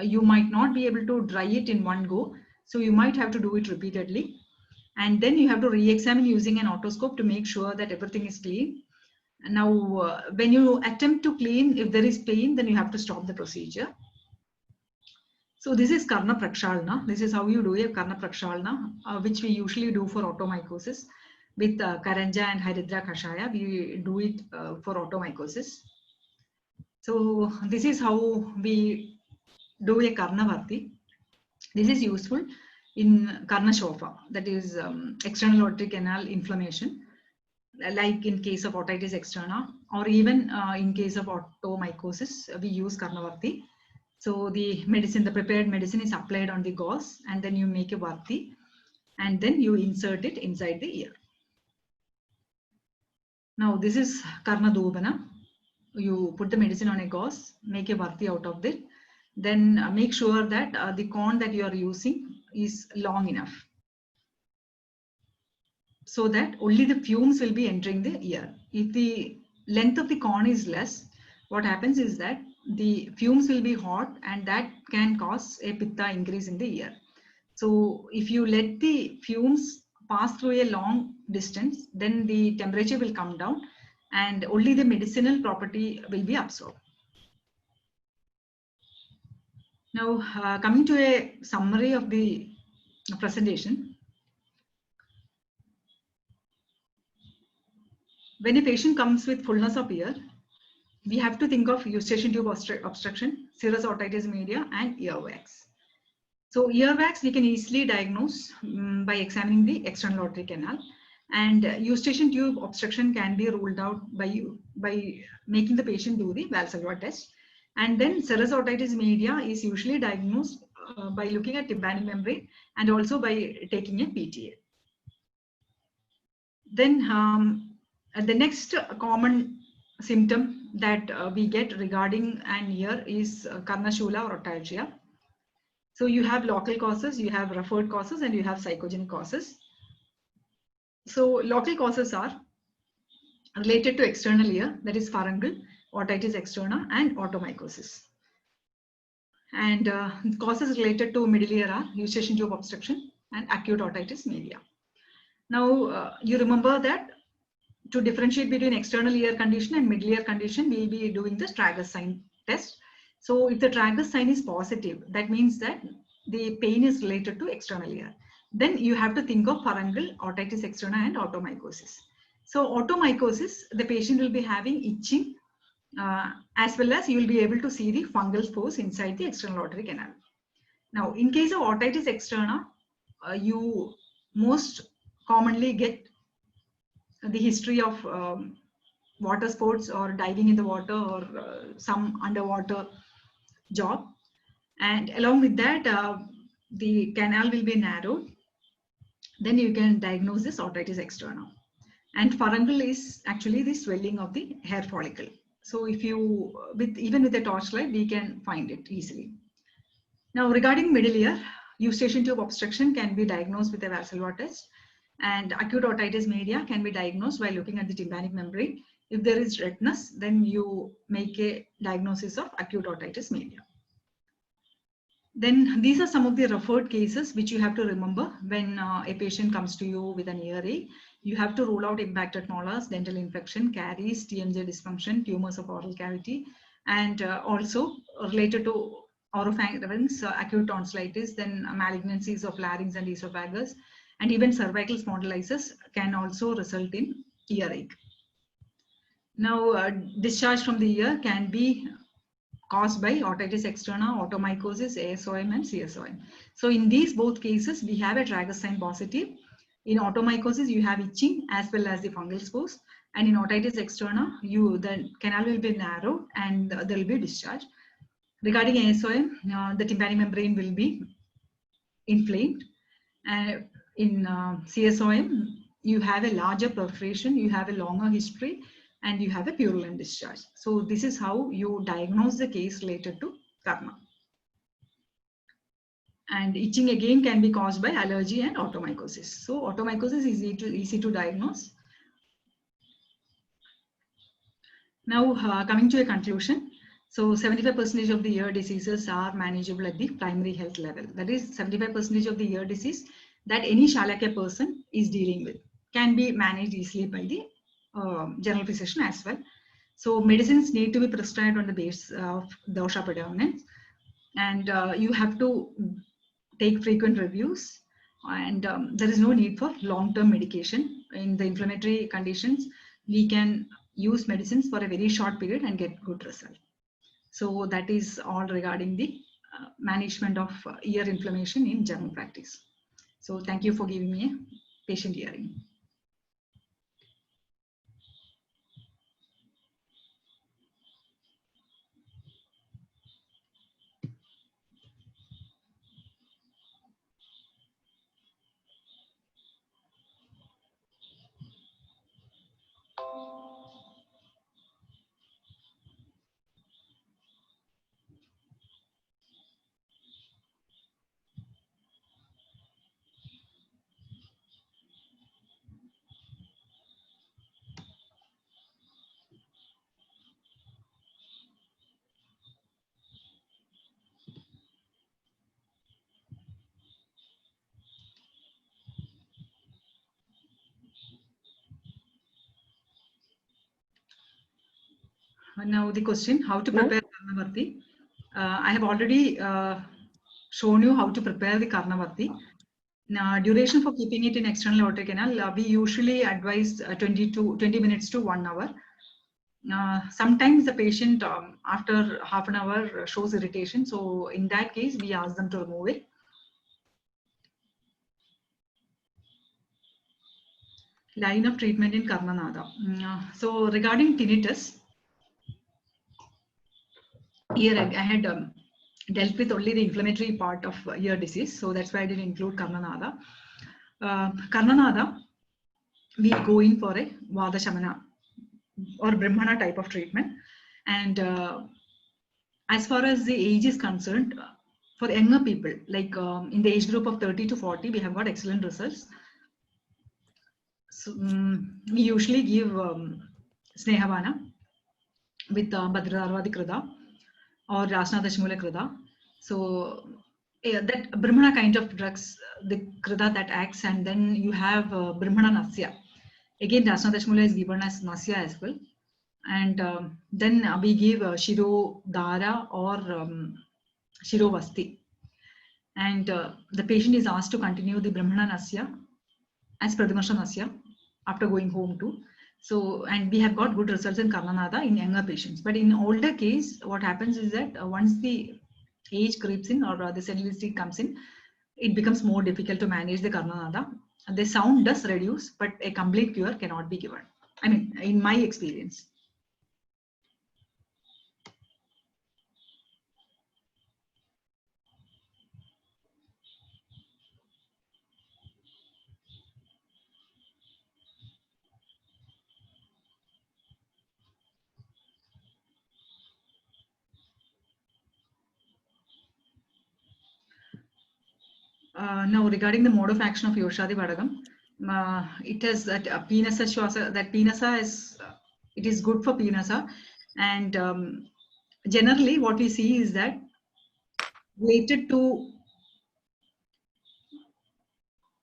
You might not be able to dry it in one go, so you might have to do it repeatedly, and then you have to re-examine using an otoscope to make sure that everything is clean. Now, when you attempt to clean, if there is pain, then you have to stop the procedure. So this is Karna Prakshalna. This is how you do a Karna Prakshalna, which we usually do for otomycosis. With Karanja and Haridra Kashaya, we do it for otomycosis. So this is how we do a Karna Varti. This is useful in Karna Shofa, that is external auditory canal inflammation, like in case of otitis externa, or even in case of otomycosis, we use Karna Varti. So the medicine, the prepared medicine is applied on the gauze, and then you make a Varti, and then you insert it inside the ear. Now this is Karna Dovana. You put the medicine on a gauze, make a Varti out of it, then make sure that the corn that you are using is long enough, so that only the fumes will be entering the ear. If the length of the corn is less, what happens is that the fumes will be hot, and that can cause a pitta increase in the ear. So if you let the fumes pass through a long distance, then the temperature will come down and only the medicinal property will be absorbed. Now coming to a summary of the presentation. When a patient comes with fullness of ear, we have to think of eustachian tube obstruction, serous otitis media, and earwax. So earwax we can easily diagnose by examining the external auditory canal, and eustachian tube obstruction can be ruled out by making the patient do the Valsalva test. And then serous otitis media is usually diagnosed by looking at tympanic membrane and also by taking a PTA. Then the next common symptom that we get regarding an ear is Karnashula or otalgia. So you have local causes, you have referred causes, and you have psychogenic causes. So local causes are related to external ear, that is pharyngeal, otitis externa, and otomycosis. And causes related to middle ear are eustachian tube obstruction and acute otitis media. Now, you remember that to differentiate between external ear condition and middle ear condition, we'll be doing the Tragus sign test. So if the Tragus sign is positive, that means that the pain is related to external ear. Then you have to think of pharyngeal, otitis externa, and otomycosis. So otomycosis, the patient will be having itching, as well as you will be able to see the fungal spores inside the external auditory canal. Now, in case of otitis externa, you most commonly get the history of water sports or diving in the water or some underwater job. And along with that, the canal will be narrowed. Then you can diagnose this otitis externa. And pharyngeal is actually the swelling of the hair follicle. So if you, even with a torchlight, we can find it easily. Now regarding middle ear, eustachian tube obstruction can be diagnosed with a Valsalva test, and acute otitis media can be diagnosed by looking at the tympanic membrane. If there is redness, then you make a diagnosis of acute otitis media. Then these are some of the referred cases which you have to remember when a patient comes to you with an earache. You have to rule out impacted molars, dental infection, caries, TMJ dysfunction, tumors of oral cavity, and also related to oropharynx, acute tonsillitis, then malignancies of larynx and esophagus, and even cervical spondylitis can also result in earache. Now, discharge from the ear can be caused by otitis externa, otomycosis, ASOM, and CSOM. So in these both cases, we have a Tragus sign positive. In otomycosis, you have itching as well as the fungal spores. And in otitis externa, the canal will be narrow and there will be discharge. Regarding ASOM, the tympanic membrane will be inflamed. In CSOM, you have a larger perforation, you have a longer history, and you have a purulent discharge. So this is how you diagnose the case related to karma. And itching again can be caused by allergy and otomycosis. So otomycosis is easy to diagnose. Now coming to a conclusion. So 75% of the ear diseases are manageable at the primary health level. That is 75% of the ear disease that any Shalakya person is dealing with can be managed easily by the general physician as well. So medicines need to be prescribed on the basis of dosha predominance, and you have to take frequent reviews, and there is no need for long-term medication. In the inflammatory conditions, we can use medicines for a very short period and get good result. So that is all regarding the management of ear inflammation in general practice. So thank you for giving me a patient hearing. Now the question, how to prepare Karnavarti. I have already shown you how to prepare the Karnavarti. Now, duration for keeping it in external aortic canal, we usually advise 20 minutes to 1 hour. Sometimes the patient after half an hour shows irritation. So in that case, we ask them to remove it. Line of treatment in Karnanada. So regarding tinnitus, here I had dealt with only the inflammatory part of ear disease. So that's why I didn't include Karnanada. Karnanada, we go in for a Vada Shamana or Brahmana type of treatment. And as far as the age is concerned, for younger people, like in the age group of 30 to 40, we have got excellent results. So, we usually give Snehavana with Bhadradarvadi Krida or Rasna Dashmula Krida. So that Brahmana kind of drugs, the Krida that acts, and then you have Brahmana Nasya. Again, Rasna Dashmula is given as Nasya as well. And then we give Shiro Dara or Shiro Vasti. And the patient is asked to continue the Brahmana Nasya as Pradhimarsha Nasya after going home too. So, and we have got good results in Karnanada in younger patients. But in older case, what happens is that once the age creeps in or the senility comes in, it becomes more difficult to manage the Karnanada. The sound does reduce, but a complete cure cannot be given. I mean, in my experience. Now, regarding the mode of action of Yoshadi Vadagam, it has that Pinasa Shwasa, that Pinasa is, it is good for Pinasa. And generally what we see is that related to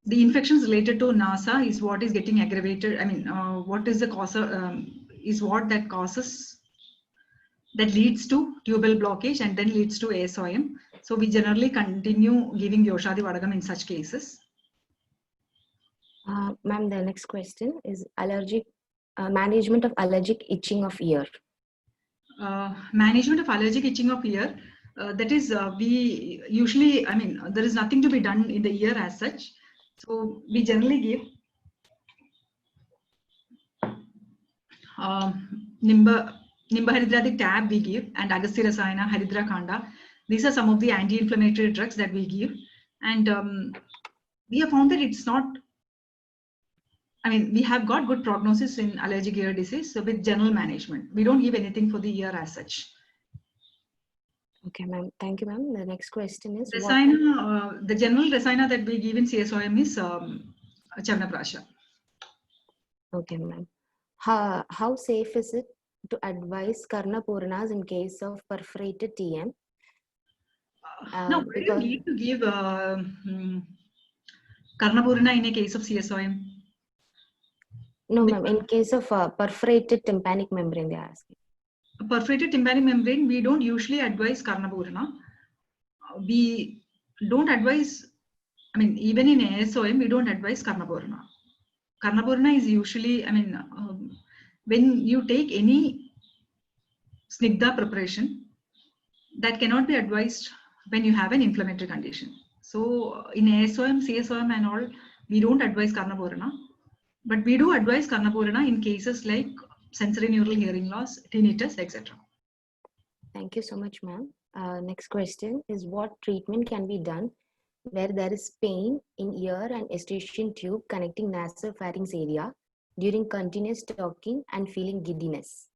the infections related to NASA is what is getting aggravated. I mean, what is the cause is what that causes, that leads to tubal blockage and then leads to ASOM. So we generally continue giving Yoshadi Vadagam in such cases. Ma'am, the next question is allergic management of allergic itching of ear. Management of allergic itching of ear, that is we usually, I mean, there is nothing to be done in the ear as such. So we generally give Nimba Haridradic tab we give, and Agastya Rasayana, Haridra Khanda. These are some of the anti-inflammatory drugs that we give. And we have found that it's not, I mean, we have got good prognosis in allergic ear disease, so with general management. We don't give anything for the ear as such. Okay, ma'am. Thank you, ma'am. The next question is Rasayana, the general Rasayana that we give in CSOM is Chavanaprasha. Okay, ma'am. How safe is it to advise Karnapuranas in case of perforated TM? No, why do you need to give Karnapurana in a case of CSOM? No, ma'am. In case of perforated tympanic membrane, they are asking. Perforated tympanic membrane, we don't usually advise Karnapurana. We don't advise, I mean, even in ASOM, we don't advise Karnapurana. Karnapurana is usually, I mean, when you take any Snigdha preparation, that cannot be advised when you have an inflammatory condition. So in ASOM, CSOM and all, we don't advise Karnapurana. But we do advise Karnapurana in cases like sensory neural hearing loss, tinnitus, etc. Thank you so much, ma'am. Next question is what treatment can be done where there is pain in ear and eustachian tube connecting nasopharynx area during continuous talking and feeling giddiness?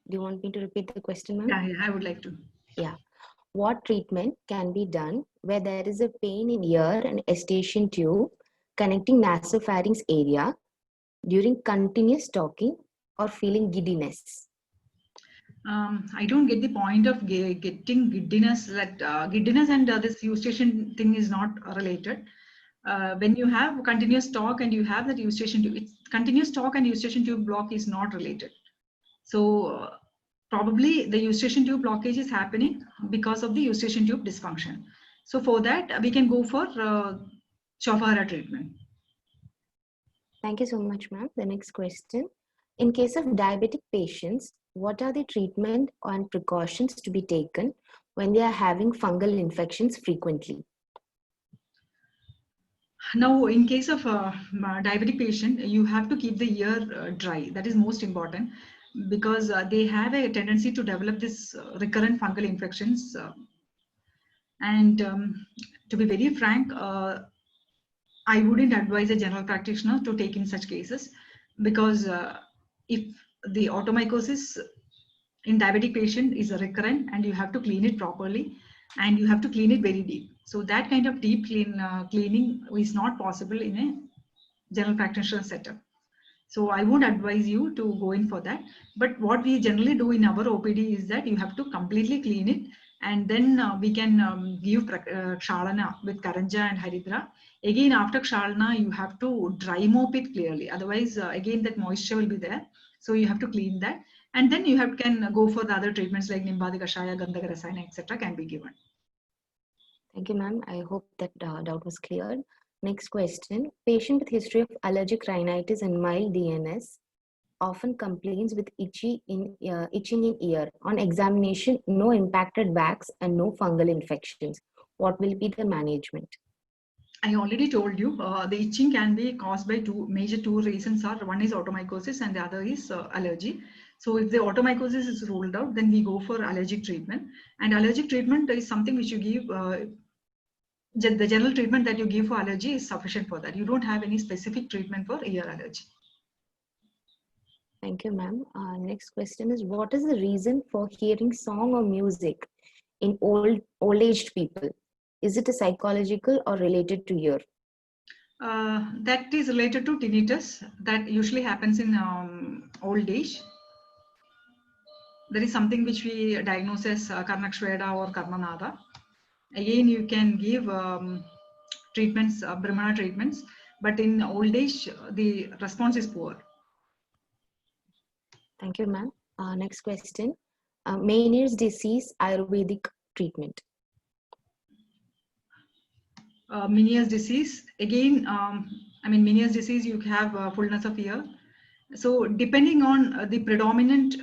Do you want me to repeat the question, ma'am? Yeah, I would like to. Yeah. What treatment can be done where there is a pain in ear and eustachian tube connecting nasopharynx area during continuous talking or feeling giddiness? I don't get the point of getting giddiness. That giddiness and this eustachian thing is not related. When you have continuous talk and you have that eustachian tube, continuous talk and eustachian tube block is not related. So probably the eustachian tube blockage is happening because of the eustachian tube dysfunction. So for that, we can go for Chaufara treatment. Thank you so much, ma'am. The next question. In case of diabetic patients, what are the treatment and precautions to be taken when they are having fungal infections frequently? Now, in case of a diabetic patient, you have to keep the ear dry. That is most important. because they have a tendency to develop this recurrent fungal infections. And to be very frank, I wouldn't advise a general practitioner to take in such cases, because if the automycosis in diabetic patient is a recurrent and you have to clean it properly and you have to clean it very deep. So that kind of deep cleaning is not possible in a general practitioner setup. So I would advise you to go in for that. But what we generally do in our OPD is that you have to completely clean it, and then we can give Kshalana with Karanja and Haridra. Again, after Kshalana, you have to dry mop it clearly. Otherwise, again, that moisture will be there. So you have to clean that. And then you can go for the other treatments like Nimbadi Kashaya, Gandhaka Rasayana, etc. can be given. Thank you, ma'am. I hope that doubt was cleared. Next question. Patient with history of allergic rhinitis and mild DNS often complains with itching in ear. On examination, no impacted backs and no fungal infections. What will be the management? I already told you the itching can be caused by two reasons. One is automycosis and the other is allergy. So if the automycosis is ruled out, then we go for allergic treatment. And allergic treatment is something which you give, the general treatment that you give for allergy is sufficient for that. You don't have any specific treatment for ear allergy. Thank you, ma'am. Next question is, what is the reason for hearing song or music in old-aged people? Is it a psychological or related to ear? That is related to tinnitus. That usually happens in old age. There is something which we diagnose as Karnakshveda or Karnanada. Again, you can give treatments, Brahmana treatments, but in old age, the response is poor. Thank you, ma'am. Next question. Meniere's disease Ayurvedic treatment. Meniere's disease, again, Meniere's disease, you have fullness of ear. So depending on the predominant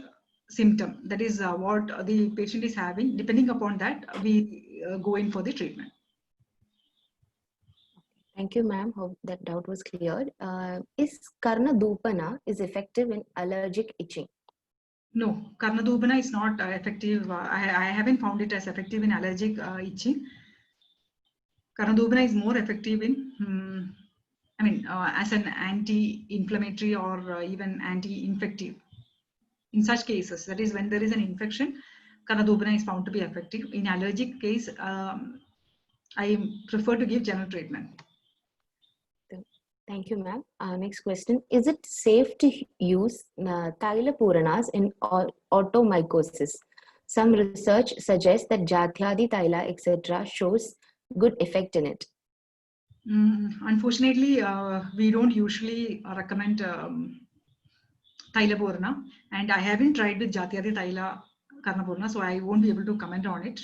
symptom, that is what the patient is having, depending upon that, we go in for the treatment. Thank you, ma'am. Hope that doubt was cleared. Is Karnadupana is effective in allergic itching? No, Karnadupana is not effective. I haven't found it as effective in allergic itching. Karnadupana is more effective in, as an anti-inflammatory or even anti-infective. In such cases, that is when there is an infection, Karnadupana is found to be effective. In allergic case, I prefer to give general treatment. Thank you, ma'am. Next question. Is it safe to use Thaila in automycosis? Some research suggests that Jatyadi Thaila, etc. shows good effect in it. Unfortunately, we don't usually recommend Thaila, and I haven't tried with Jatyadi Thaila Karnapurna, so I won't be able to comment on it.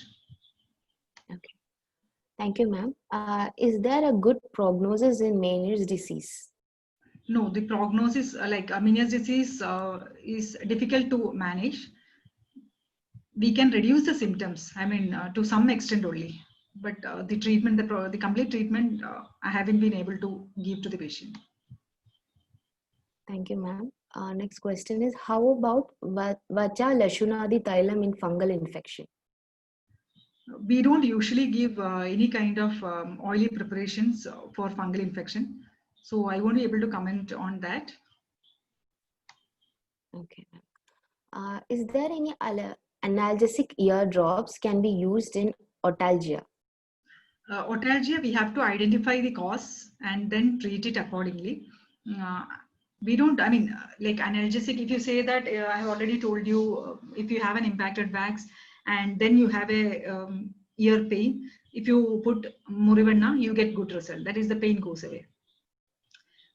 Okay. Thank you, ma'am. Is there a good prognosis in Meniere's disease? No, the prognosis, like Meniere's disease, is difficult to manage. We can reduce the symptoms, to some extent only. But the treatment, the complete treatment, I haven't been able to give to the patient. Thank you, ma'am. Next question is, how about Vacha Lashunadi Thailam in fungal infection? We don't usually give any kind of oily preparations for fungal infection. So I won't be able to comment on that. Okay. Is there any analgesic ear drops can be used in otalgia? Otalgia, we have to identify the cause and then treat it accordingly. We don't, like analgesic, if you say that, I have already told you, if you have an impacted wax and then you have a ear pain, if you put Murivanna, you get good result. That is, the pain goes away.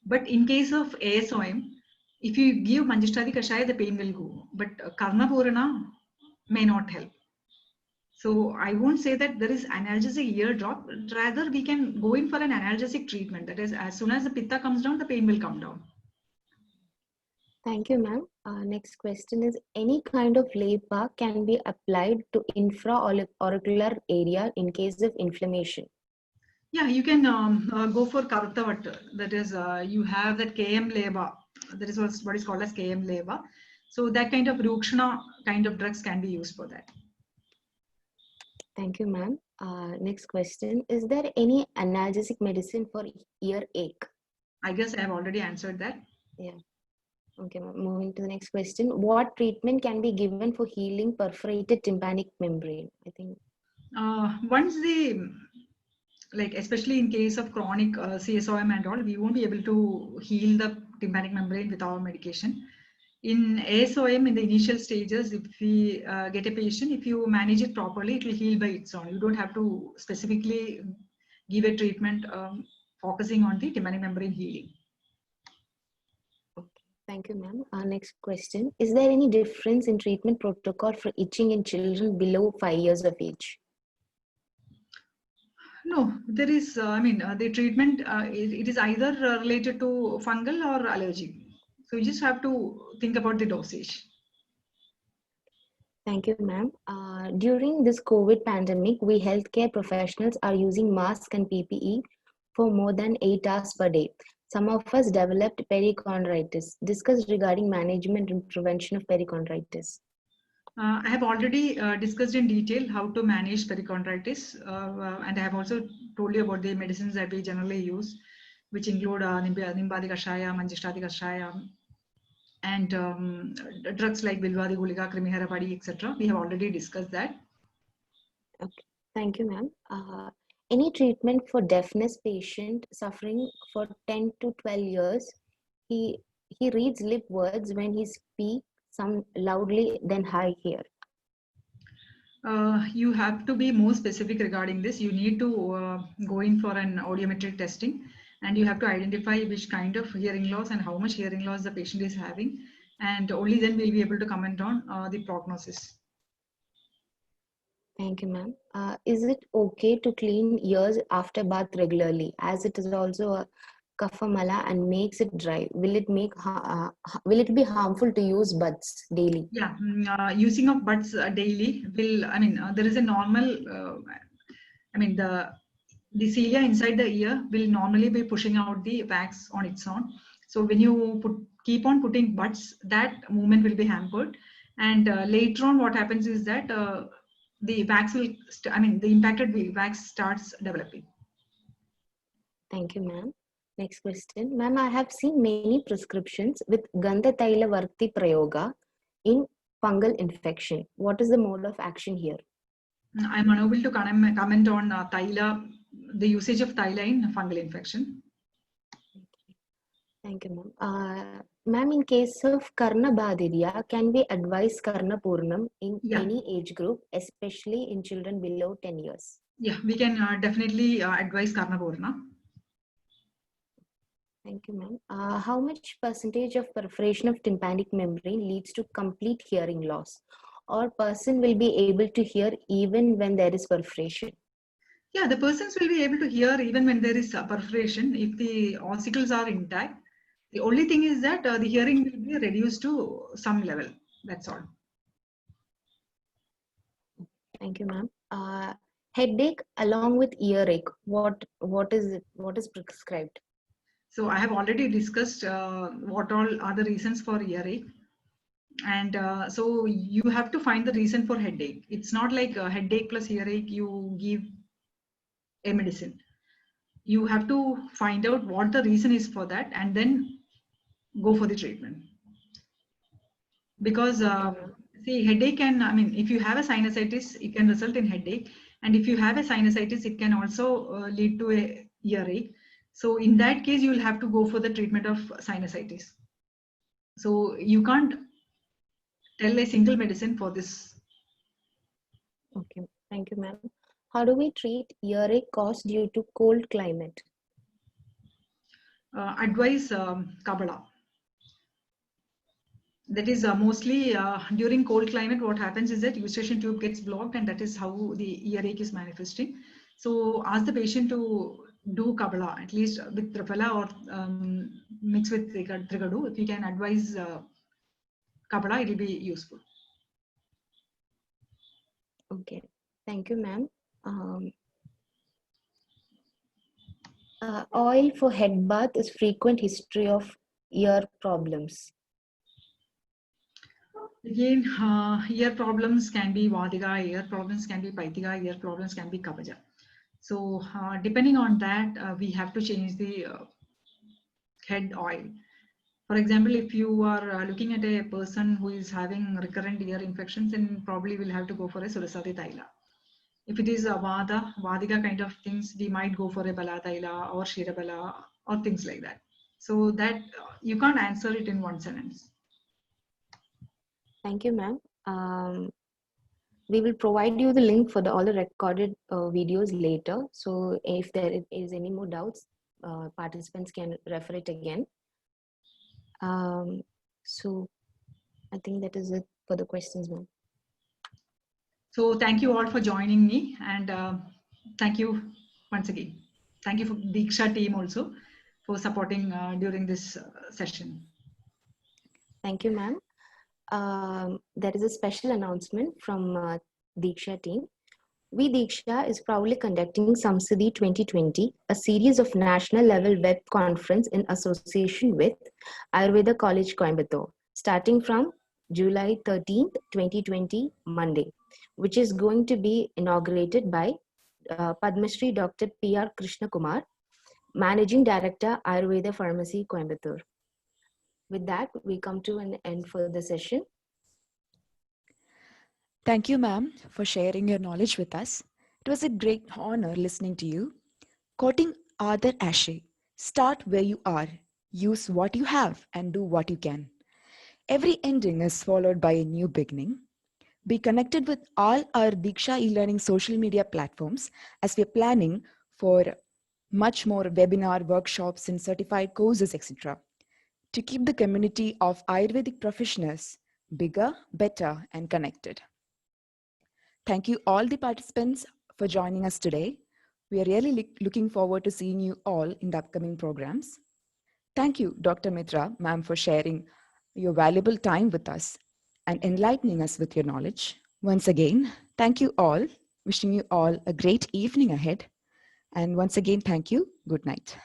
But in case of ASOM, if you give Manjushtadi Kashaya, the pain will go. But Karnapurana may not help. So I won't say that there is analgesic ear drop. Rather, we can go in for an analgesic treatment. That is, as soon as the pitta comes down, the pain will come down. Thank you, ma'am. Next question is, any kind of LEPA can be applied to infra-auricular area in case of inflammation? Yeah, you can go for Karutavat. That is, you have that KM LEPA. That is what is called as KM LEPA. So that kind of Rukshana kind of drugs can be used for that. Thank you, ma'am. Next question. Is there any analgesic medicine for earache? I guess I have already answered that. Yeah. Okay, ma'am. Moving to the next question. What treatment can be given for healing perforated tympanic membrane? I think. Once the, like especially in case of chronic CSOM and all, we won't be able to heal the tympanic membrane with our medication. In ASOM, in the initial stages, if we get a patient, if you manage it properly, it will heal by its own. You don't have to specifically give a treatment focusing on the tympanic membrane healing. Okay. Thank you, ma'am. Next question. Is there any difference in treatment protocol for itching in children below 5 years of age? No, there is, the treatment, it is either related to fungal or allergic. So you just have to think about the dosage. Thank you, ma'am. During this COVID pandemic, we healthcare professionals are using masks and PPE for more than 8 hours per day. Some of us developed perichondritis. Discuss regarding management and prevention of perichondritis. I have already discussed in detail how to manage perichondritis, and I have also told you about the medicines that we generally use, which include Nimbadi Kashaya, Manjishtadi Kashaya, and drugs like Bilvadi Gulika, Krimiharapadi, etc. We have already discussed that. Okay. Thank you, ma'am. Any treatment for deafness patient suffering for 10 to 12 years? He reads lip words when he speaks, some loudly, then high here. You have to be more specific regarding this. You need to go in for an audiometric testing, and you have to identify which kind of hearing loss and how much hearing loss the patient is having, and only then we'll be able to comment on the prognosis. Thank you, ma'am. Is it okay to clean ears after bath regularly, as it is also a kapha-mala and makes it dry? Will it be harmful to use buds daily? Yeah, using of buds daily will, there is a normal, the cilia inside the ear will normally be pushing out the wax on its own. So when you keep on putting buds, that movement will be hampered. And later on, what happens is that the wax will, the impacted wax starts developing. Thank you, ma'am. Next question. Ma'am, I have seen many prescriptions with Gandha Taila Varti Prayoga in fungal infection. What is the mode of action here? I'm unable to comment on the usage of Thyla in fungal infection. Thank you, ma'am. Ma'am, in case of Karna Bhadirya, can we advise Karna Purnam in any age group, especially in children below 10 years? Yeah, we can definitely advise Karna Purna. Thank you, ma'am. How much percentage of perforation of tympanic membrane leads to complete hearing loss? Or person will be able to hear even when there is perforation? Yeah, the persons will be able to hear even when there is perforation if the ossicles are intact. The only thing is that the hearing will be reduced to some level. That's all. Thank you, ma'am. Headache along with earache. What is prescribed? So I have already discussed what all are the reasons for earache. And so you have to find the reason for headache. It's not like a headache plus earache, you give a medicine. You have to find out what the reason is for that and then go for the treatment. Because see, headache can, if you have a sinusitis, it can result in headache. And if you have a sinusitis, it can also lead to a earache. So in that case, you will have to go for the treatment of sinusitis. So you can't tell a single medicine for this. Okay, thank you, ma'am. How do we treat earache caused due to cold climate? Advise Kabbalah. That is mostly during cold climate, what happens is that eustachian tube gets blocked, and that is how the earache is manifesting. So ask the patient to do Kabbalah, at least with Triphala or mix with Trigadu. If you can advise Kabbalah, it will be useful. Okay, thank you, ma'am. Oil for head bath is frequent history of ear problems. Again, ear problems can be Vadiga, ear problems can be Paitiga, ear problems can be Kabaja. So depending on that, we have to change the head oil. For example, if you are looking at a person who is having recurrent ear infections, then probably we'll have to go for a Surasati Taila. If it is a Vadiga kind of things, we might go for a Bala Taila or Shirabala or things like that. So that you can't answer it in one sentence. Thank you, ma'am. We will provide you the link for all the recorded videos later. So if there is any more doubts, participants can refer it again. So I think that is it for the questions, ma'am. So thank you all for joining me, and thank you once again. Thank you for Diksha team also for supporting during this session. Thank you, ma'am. There is a special announcement from Diksha team. We Diksha is proudly conducting Samsadi 2020, a series of national level web conference in association with Ayurveda College Coimbatore, starting from July 13th, 2020, Monday, which is going to be inaugurated by Padma Shri Dr. P.R. Krishna Kumar, Managing Director, Ayurveda Pharmacy, Coimbatore. With that, we come to an end for the session. Thank you, ma'am, for sharing your knowledge with us. It was a great honor listening to you. Quoting Arthur Ashe, start where you are, use what you have, and do what you can. Every ending is followed by a new beginning. Be connected with all our Diksha e-learning social media platforms as we are planning for much more webinar, workshops, and certified courses, etc. to keep the community of Ayurvedic professionals bigger, better, and connected. Thank you all the participants for joining us today. We are really looking forward to seeing you all in the upcoming programs. Thank you, Dr. Mitra, ma'am, for sharing your valuable time with us and enlightening us with your knowledge. Once again, thank you all. Wishing you all a great evening ahead. And once again, thank you. Good night.